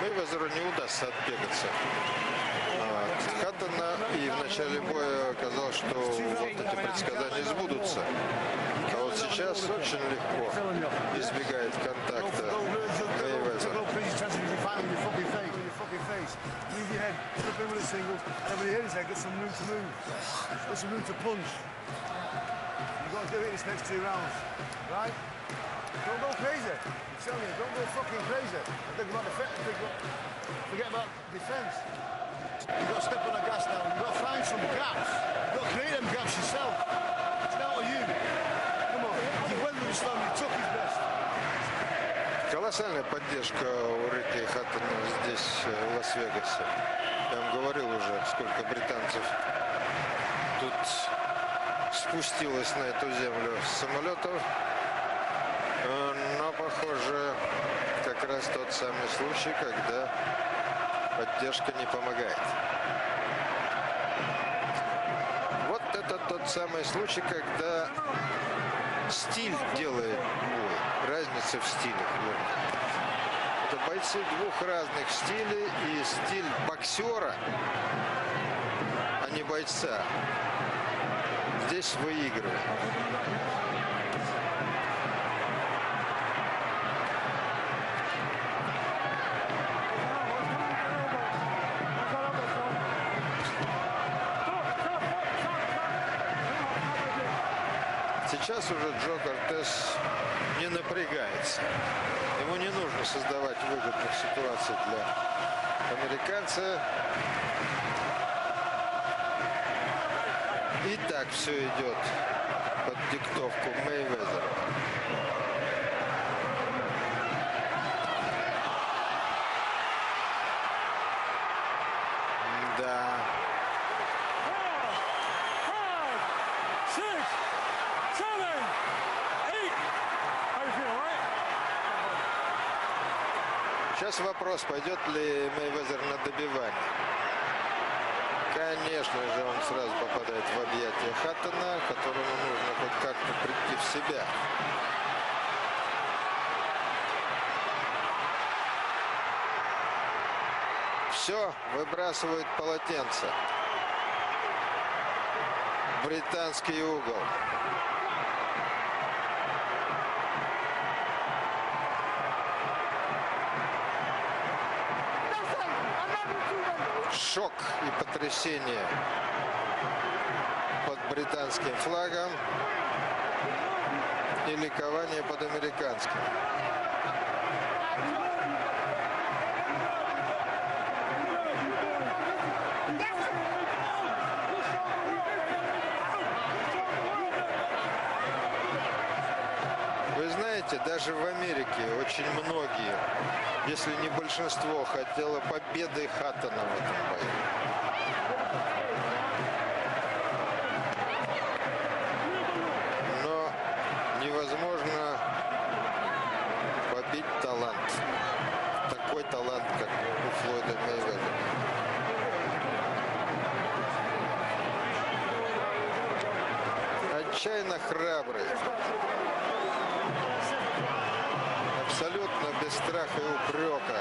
Мейвезеру не удастся отбегаться от Хаттона, и в начале боя оказалось, что вот эти предсказания сбудутся. А вот сейчас очень легко избегает контакта Мейвезер. the singles. And when he hits his head, get some room to move. Get some room to punch. You've got to do it in these next 2 rounds, right? Don't go crazy. I'm telling you, don't go fucking crazy. Think about forget about defense. You've got to step on the gas now. You've got to find some gaps. You've got to create them gaps yourself. It's down to you. Come on. You went with the slam, you took his best. Колоссальная поддержка у Рикки и Хаттона здесь, в Лас-Вегасе. Я вам говорил уже, сколько британцев тут спустилось на эту землю с самолетов. Но, похоже, как раз тот самый случай, когда поддержка не помогает. Вот это тот самый случай, когда стиль делает бой. Разница в стилях. Это бойцы 2 разных стилей, и стиль боксера, а не бойца, здесь выигрывает. Сейчас уже Джо Кортес не напрягается. Ему не нужно создавать выгодных ситуаций для американца. И так все идет под диктовку Мейвезера. Да. Сейчас вопрос, пойдет ли Мейвезер на добивание. Конечно же, он сразу попадает в объятия Хаттона, которому нужно хоть как-то прийти в себя. Все, выбрасывают полотенце. Британский угол. Шок и потрясение под британским флагом и ликование под американским. Вы знаете, даже в Америке очень многие, если не большинство, хотело победы Хаттона в этом бою. Но невозможно побить талант. Такой талант, как у Флойда Мейвезера. Отчаянно храбрый. Абсолютно без страха и упрека.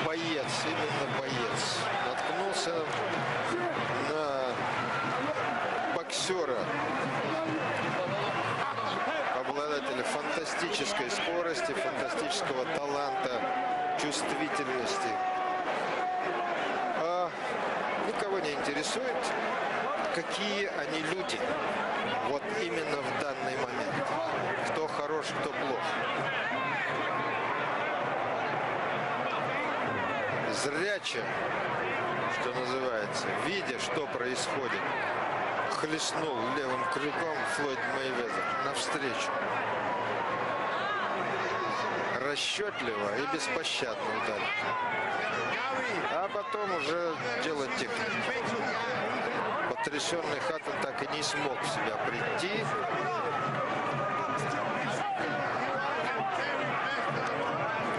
Боец, именно боец. Наткнулся на боксера, обладателя фантастической скорости, фантастического таланта, чувствительности. А никого не интересует, какие они люди. Вот именно в данный момент. Кто хорош, кто плох. Зряче, что называется, видя, что происходит, хлестнул левым крюком Флойд Мейвезер навстречу. Расчетливо и беспощадно ударил. А потом уже дело техники. Потрясенный Хаттон так и не смог в себя прийти.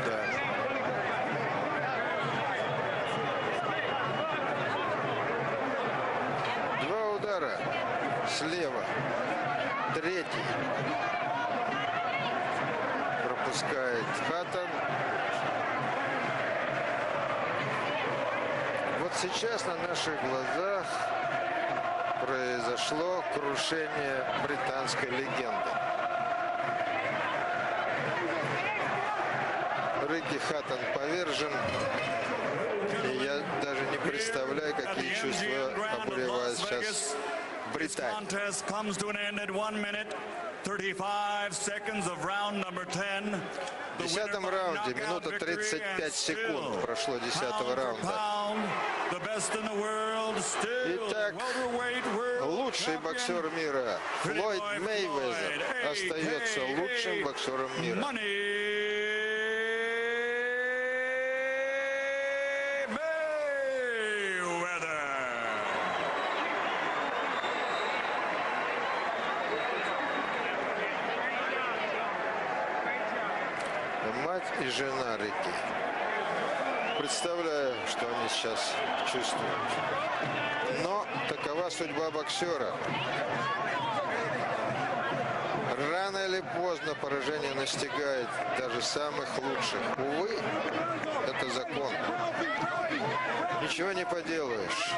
Да. Два удара слева. Третий. Пропускает Хаттон. Вот сейчас на наших глазах произошло крушение британской легенды. Рикки Хаттон повержен. И я даже не не представляю, какие чувства обуревают сейчас Британию. Contest comes to an end at 1 minute 35 seconds of round number 10. В 10-м раунде минута 35 секунд прошло 10-го раунда. Итак, лучший боксер мира Флойд Мейвезер остается лучшим боксером мира. Мать и жена Рикки. Представляю, что они сейчас чувствуют. Но такова судьба боксера. Рано или поздно поражение настигает даже самых лучших. Увы, это закон. Ничего не поделаешь.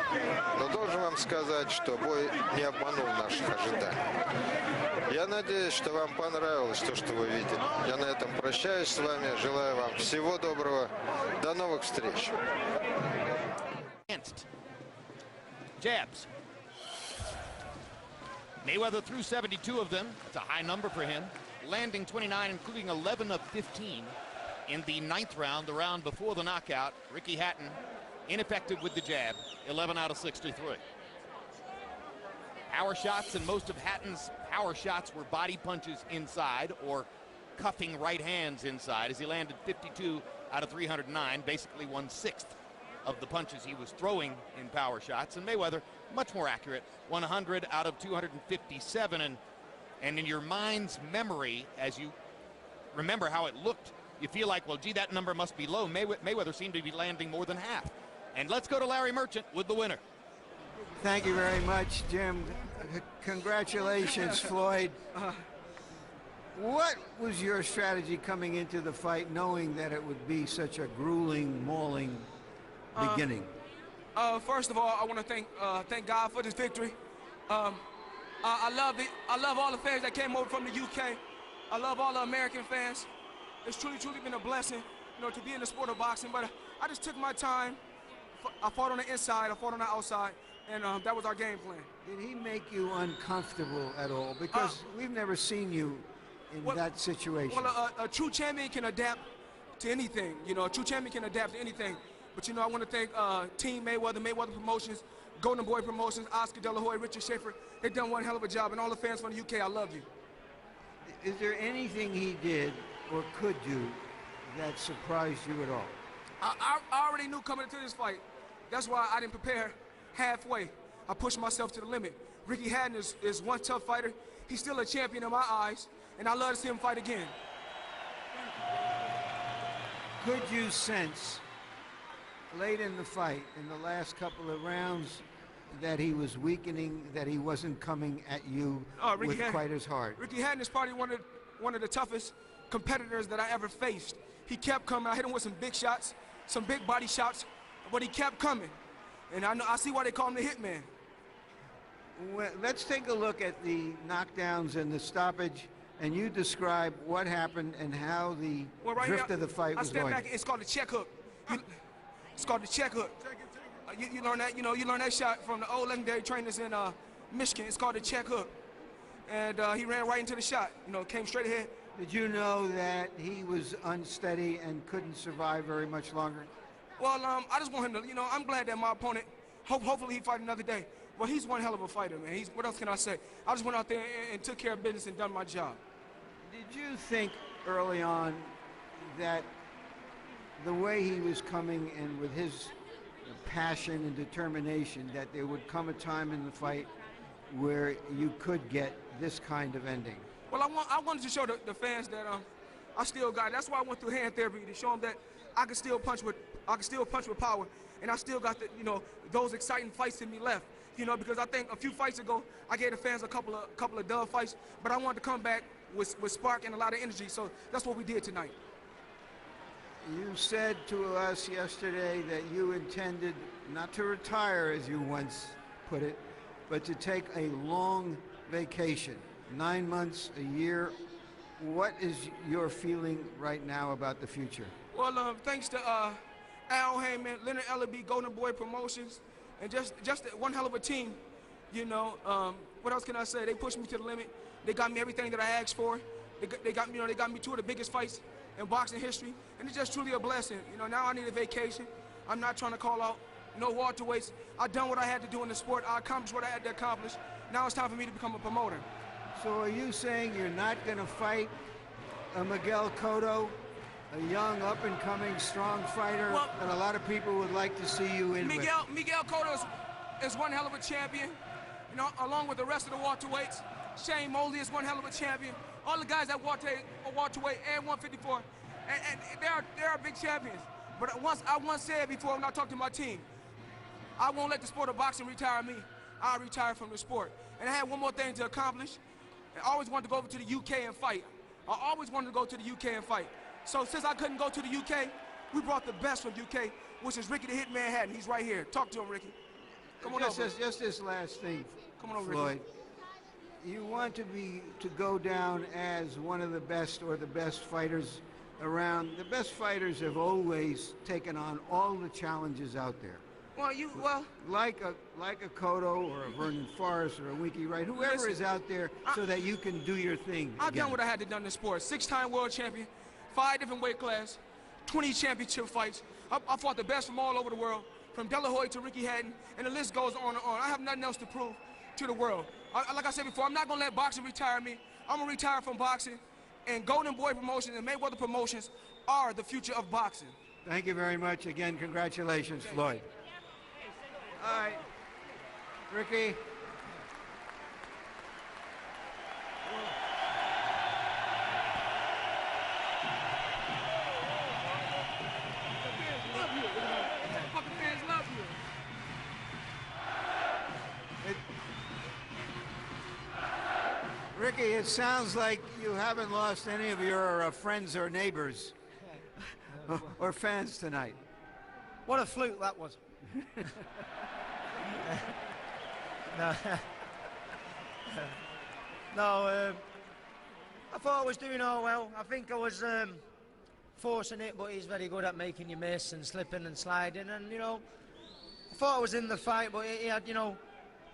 Но должен вам сказать, что бой не обманул наших ожиданий. Я надеюсь, что вам понравилось то, что вы видели. Я на этом прощаюсь с вами. Желаю вам всего доброго. До новых встреч. Jabs. Mayweather threw 72 of them. It's a high number for him. Landing 29, including 11 of 15 in the 9th round, the round before the knockout. Ricky Hatton, ineffective with the jab, 11 out of 63. Power shots, and most of Hatton's power shots were body punches inside or cuffing right hands inside, as he landed 52 out of 309, basically 1/6 of the punches he was throwing in power shots. And Mayweather, much more accurate, 100 out of 257. And in your mind's memory, as you remember how it looked, you feel like, well, gee, that number must be low. Mayweather seemed to be landing more than half. And let's go to Larry Merchant with the winner. Thank you very much, Jim. Congratulations, Floyd. What was your strategy coming into the fight, knowing that it would be such a grueling, mauling beginning? First of all, I want to thank God for this victory. I love all the fans that came over from the UK. I love all the American fans. It's truly been a blessing, to be in the sport of boxing. But I just took my time. I fought on the inside, I fought on the outside, and that was our game plan. Did he make you uncomfortable at all? Because we've never seen you in that situation. Well, a true champion can adapt to anything. A true champion can adapt to anything. But, I want to thank Team Mayweather, Mayweather Promotions, Golden Boy Promotions, Oscar De La Hoya, Richard Schaefer. They've done one hell of a job. And all the fans from the UK, I love you. Is there anything he did or could do that surprised you at all? I already knew coming into this fight. That's why I didn't prepare halfway. I pushed myself to the limit. Ricky Hatton is one tough fighter. He's still a champion in my eyes, and I love to see him fight again. Could you sense late in the fight, in the last couple of rounds, that he was weakening, that he wasn't coming at you with quite as hard? Ricky Hatton is probably one of the toughest competitors that I ever faced. He kept coming. I hit him with some big shots, some big body shots, but he kept coming. And I see why they call him the Hitman. Well, let's take a look at the knockdowns and the stoppage, and you describe what happened and how the drift of the fight was going. Back, it's called the check hook. It's called the check hook. You learn that, you learn that shot from the old legendary trainers in Michigan. It's called the check hook. And he ran right into the shot, came straight ahead. Did you know that he was unsteady and couldn't survive very much longer? Well, I just want him to, I'm glad that my opponent, hopefully he fight another day. Well, he's one hell of a fighter, man. What else can I say? I just went out there and took care of business and done my job. Did you think early on that the way he was coming and with his passion and determination, that there would come a time in the fight where you could get this kind of ending? Well, I wanted to show the fans that I still got it. That's why I went through hand therapy, to show them that I can still punch with power, and I still got those exciting fights in me left. Because I think a few fights ago I gave the fans a couple of dub fights, but I wanted to come back with spark and a lot of energy. So that's what we did tonight. You said to us yesterday that you intended not to retire, as you once put it, but to take a long vacation, 9 months, a year. What is your feeling right now about the future? Well, thanks to Al Heyman, Leonard Ellaby, Golden Boy Promotions, and just one hell of a team. You know, what else can I say? They pushed me to the limit. They got me everything that I asked for. They got me, you know, they got me two of the biggest fights in boxing history, and it's just truly a blessing. You know, now I need a vacation. I'm not trying to call out no welterweights. I've done what I had to do in the sport. I accomplished what I had to accomplish. Now it's time for me to become a promoter. So are you saying you're not going to fight a Miguel Cotto, a young, up-and-coming, strong fighter that a lot of people would like to see you in with? Miguel Cotto is one hell of a champion, you know, along with the rest of the welterweights. Shane Mosley is one hell of a champion. All the guys at welterweight and 154, and they are big champions. But I once said before when I talked to my team, I won't let the sport of boxing retire me. I'll retire from the sport. And I had one more thing to accomplish. I always wanted to go over to the UK and fight. I always wanted to go to the UK and fight. So since I couldn't go to the UK, we brought the best from UK, which is Rikki the Hitman Hatton. He's right here. Talk to him, Rikki. Come on over. Just this last thing, come on over, Floyd. Rikki. You want to go down as one of the best or the best fighters around. The best fighters have always taken on all the challenges out there. Like a Cotto or a Vernon Forrest or a Winky Wright, whoever is out there, so that you can do your thing. I've done what I had to do in the sport. 6-time world champion, 5 different weight classes, 20 championship fights. I fought the best from all over the world, from De La Hoya to Ricky Hatton, and the list goes on and on. I have nothing else to prove to the world. Like I said before, I'm not gonna let boxing retire me. I'm gonna retire from boxing, and Golden Boy Promotions and Mayweather Promotions are the future of boxing. Thank you very much. Again, congratulations, Floyd. All right, Rikki. Rikki, it sounds like you haven't lost any of your friends or neighbors or fans tonight. What a fluke that was. No, I thought I was doing all well. I think I was forcing it, but he's very good at making you miss and slipping and sliding. And, you know, I thought I was in the fight, but he had, you know,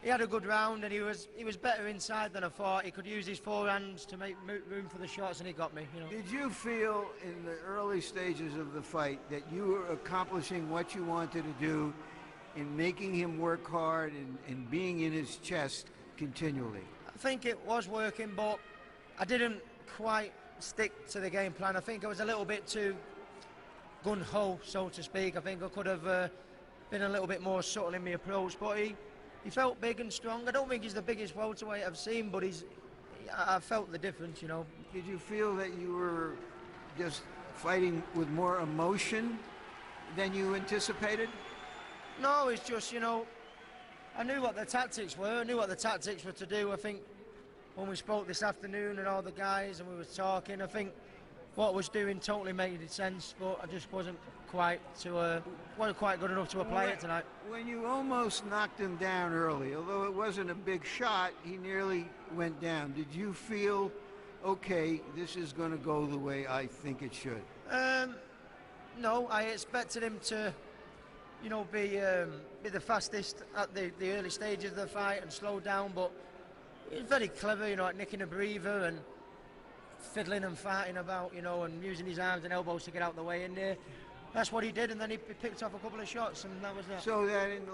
he had a good round, and he was better inside than I thought. He could use his forehands to make room for the shots, and he got me. You know. Did you feel in the early stages of the fight that you were accomplishing what you wanted to do in making him work hard and being in his chest continually? I think it was working, but I didn't quite stick to the game plan. I think I was a little bit too gun-ho, so to speak. I think I could have been a little bit more subtle in my approach, but he felt big and strong. I don't think he's the biggest welterweight I've seen, but I felt the difference, you know. Did you feel that you were just fighting with more emotion than you anticipated? No, it's just, you know, I knew what the tactics were. I knew what the tactics were to do. I think when we spoke this afternoon and all the guys and we were talking, I think what I was doing totally made sense, but I just wasn't quite good enough to apply it tonight. When you almost knocked him down early, although it wasn't a big shot, he nearly went down. Did you feel, okay, this is going to go the way I think it should? No, I expected him to, you know, be the fastest at the early stages of the fight and slow down, but he's very clever, you know, at nicking a breather and fiddling and farting about, you know, and using his arms and elbows to get out the way, and that's what he did, and then he picked off a couple of shots, and that was that. So that in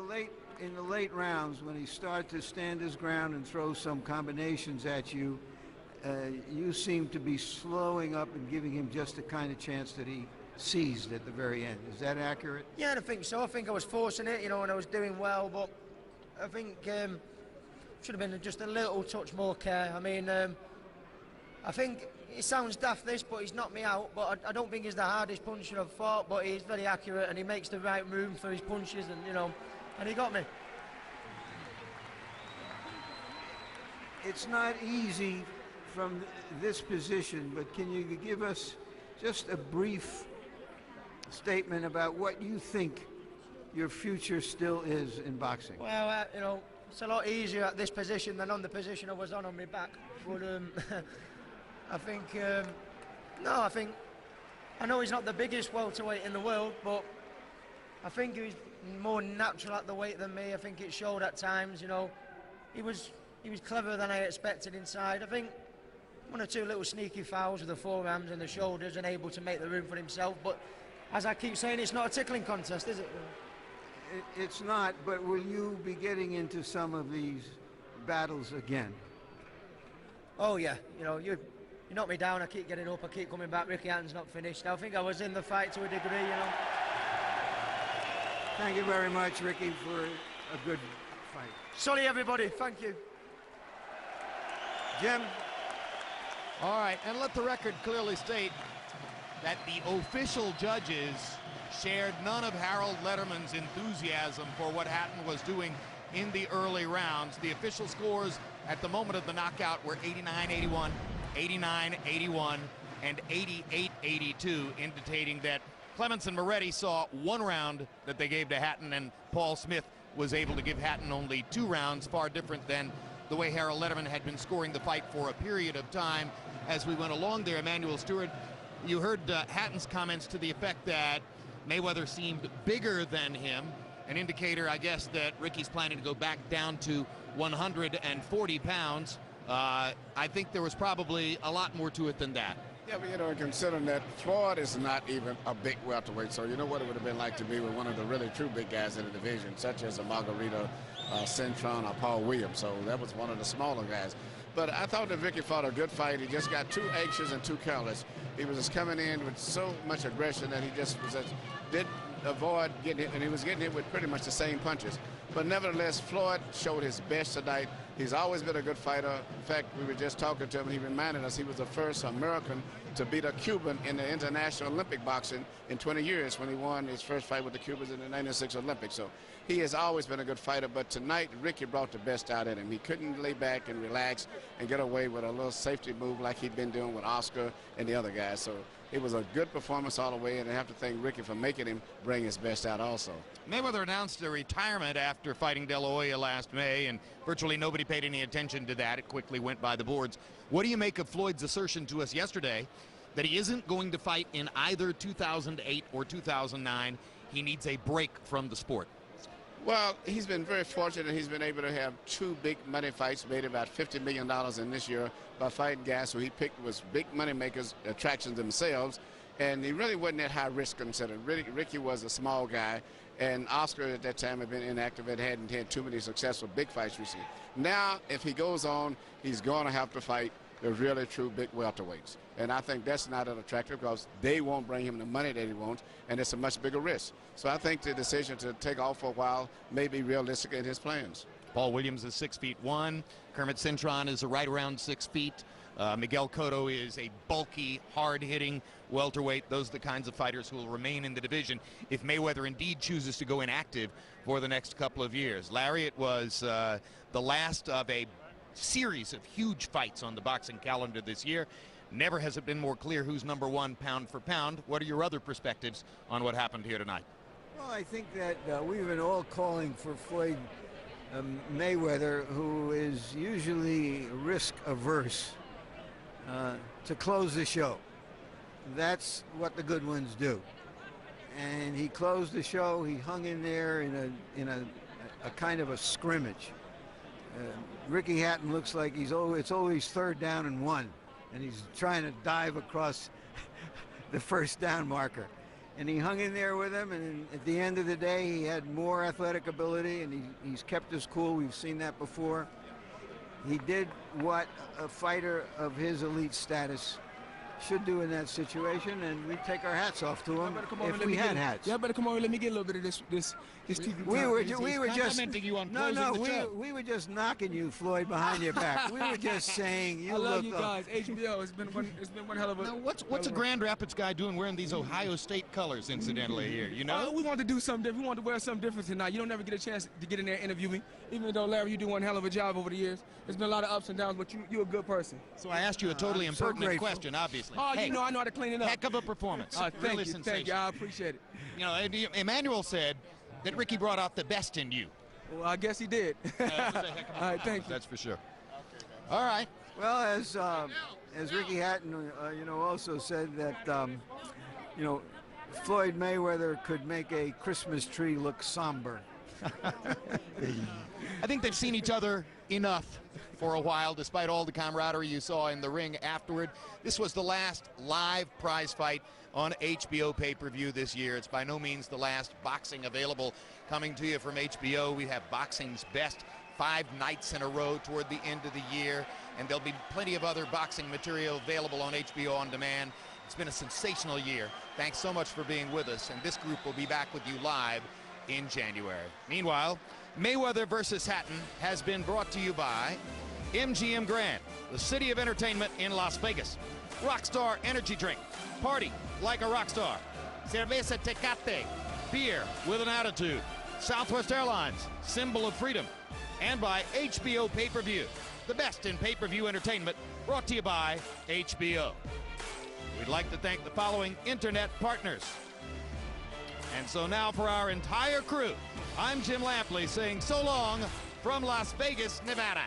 the late rounds, when he started to stand his ground and throw some combinations at you, you seemed to be slowing up and giving him just the kind of chance that he seized at the very end. Is that accurate? Yeah, I think so. I think I was forcing it, you know, and I was doing well, but I think should have been just a little touch more care. I mean, I think it sounds daft this, but he's knocked me out, but I don't think he's the hardest puncher I've fought, but he's very accurate and he makes the right room for his punches, and, you know, and he got me. It's not easy from this position, but can you give us just a brief statement about what you think your future still is in boxing? Well, you know, it's a lot easier at this position than on the position I was on my back. But I think, I know he's not the biggest welterweight in the world, but I think he was more natural at the weight than me. I think it showed at times, you know. He was cleverer than I expected inside. I think one or two little sneaky fouls with the forearms and the shoulders and able to make the room for himself. But as I keep saying, it's not a tickling contest, is it? It's not, but will you be getting into some of these battles again? Oh, yeah. You know, you knock me down, I keep getting up, I keep coming back. Ricky Hatton's not finished. I think I was in the fight to a degree, you know. Thank you very much, Ricky, for a good fight. Sorry, everybody. Thank you. Jim? All right, and let the record clearly state that the official judges shared none of Harold Letterman's enthusiasm for what Hatton was doing in the early rounds. The official scores at the moment of the knockout were 89-81, 89-81, and 88-82, indicating that Clements and Moretti saw one round that they gave to Hatton, and Paul Smith was able to give Hatton only 2 rounds, far different than the way Harold Letterman had been scoring the fight for a period of time as we went along there. Emmanuel Stewart, you heard Hatton's comments to the effect that Mayweather seemed bigger than him, an indicator, I guess, that Ricky's planning to go back down to 140 pounds. I think there was probably a lot more to it than that. Yeah, but you know, considering that Floyd is not even a big welterweight, so you know what it would have been like to be with one of the really true big guys in the division, such as a Margarita Cintron or Paul Williams. So that was one of the smaller guys. But I thought that Ricky fought a good fight. He just got too anxious and too careless. He was just coming in with so much aggression that he just didn't avoid getting hit, and he was getting hit with pretty much the same punches. But nevertheless, Floyd showed his best tonight. He's always been a good fighter. In fact, we were just talking to him, and he reminded us he was the first American to beat a Cuban in the International Olympic boxing in 20 years when he won his first fight with the Cubans in the 96 Olympics. So he has always been a good fighter, but tonight Ricky brought the best out in him. He couldn't lay back and relax and get away with a little safety move like he'd been doing with Oscar and the other guys. So it was a good performance all the way, and I have to thank Ricky for making him bring his best out also. Mayweather announced a retirement after fighting De La Hoya last May, and virtually nobody paid any attention to that. It quickly went by the boards. What do you make of Floyd's assertion to us yesterday that he isn't going to fight in either 2008 or 2009? He needs a break from the sport. Well, he's been very fortunate. He's been able to have 2 big money fights, made about $50 million in this year by fighting guys who he picked was big money makers, attractions themselves, and he really wasn't at high risk considered. Ricky was a small guy, and Oscar at that time had been inactive and hadn't had too many successful big fights recently. Now, if he goes on, he's going to have to fight the really true big welterweights. And I think that's not attractive because they won't bring him the money that he wants, and it's a much bigger risk. So I think the decision to take off for a while may be realistic in his plans. Paul Williams is 6'1". Kermit Cintron is right around 6 feet. Miguel Cotto is a bulky, hard-hitting welterweight. Those are the kinds of fighters who will remain in the division if Mayweather indeed chooses to go inactive for the next couple of years. Larry, it was the last of a series of huge fights on the boxing calendar this year. Never has it been more clear who's #1 pound for pound. What are your other perspectives on what happened here tonight? Well, I think that we've been all calling for Floyd Mayweather, who is usually risk averse, to close the show. That's what the good ones do. And he closed the show. He hung in there in a kind of a scrimmage. Ricky Hatton looks like it's always 3rd down and 1, and he's trying to dive across the 1st down marker. And he hung in there with him, and at the end of the day, he had more athletic ability, and he's kept his cool. We've seen that before. He did what a fighter of his elite status should do in that situation, and we take our hats off to him if we had hats. Y'all better come over and let me get a little bit of this TV time. We were just you on we were just knocking you, Floyd, behind your back. We were just saying you I love look you guys. HBO, it's been one hell of a. Now, what's a Grand Rapids guy doing wearing these Ohio State colors, incidentally, here? You know? We wanted to do something different. We wanted to wear something different tonight. You don't never get a chance to get in there and interview me. Even though, Larry, you do one hell of a job over the years. There's been a lot of ups and downs, but you're a good person. So I asked you a totally impertinent question, obviously. Oh, hey, you know I know how to clean it up. Heck of a performance. Thank you. I appreciate it. You know, Emmanuel said that Ricky brought out the best in you. Well, I guess he did. All right, thank you. That's for sure. All right. Well, as Ricky Hatton, also said that, Floyd Mayweather could make a Christmas tree look somber. I think they've seen each other enough for a while, despite all the camaraderie you saw in the ring afterward. This was the last live prize fight on HBO pay-per-view this year. It's by no means the last boxing available coming to you from HBO. We have boxing's best 5 nights in a row toward the end of the year, and there'll be plenty of other boxing material available on HBO On Demand. It's been a sensational year. Thanks so much for being with us, and this group will be back with you live in January. Meanwhile, Mayweather versus Hatton has been brought to you by MGM Grand, the city of entertainment in Las Vegas. Rockstar Energy Drink, party like a rock star. Cerveza Tecate, beer with an attitude. Southwest Airlines, symbol of freedom. And by HBO Pay-Per-View, the best in pay-per-view entertainment, brought to you by HBO. We'd like to thank the following internet partners. And so now for our entire crew, I'm Jim Lampley saying so long from Las Vegas, Nevada.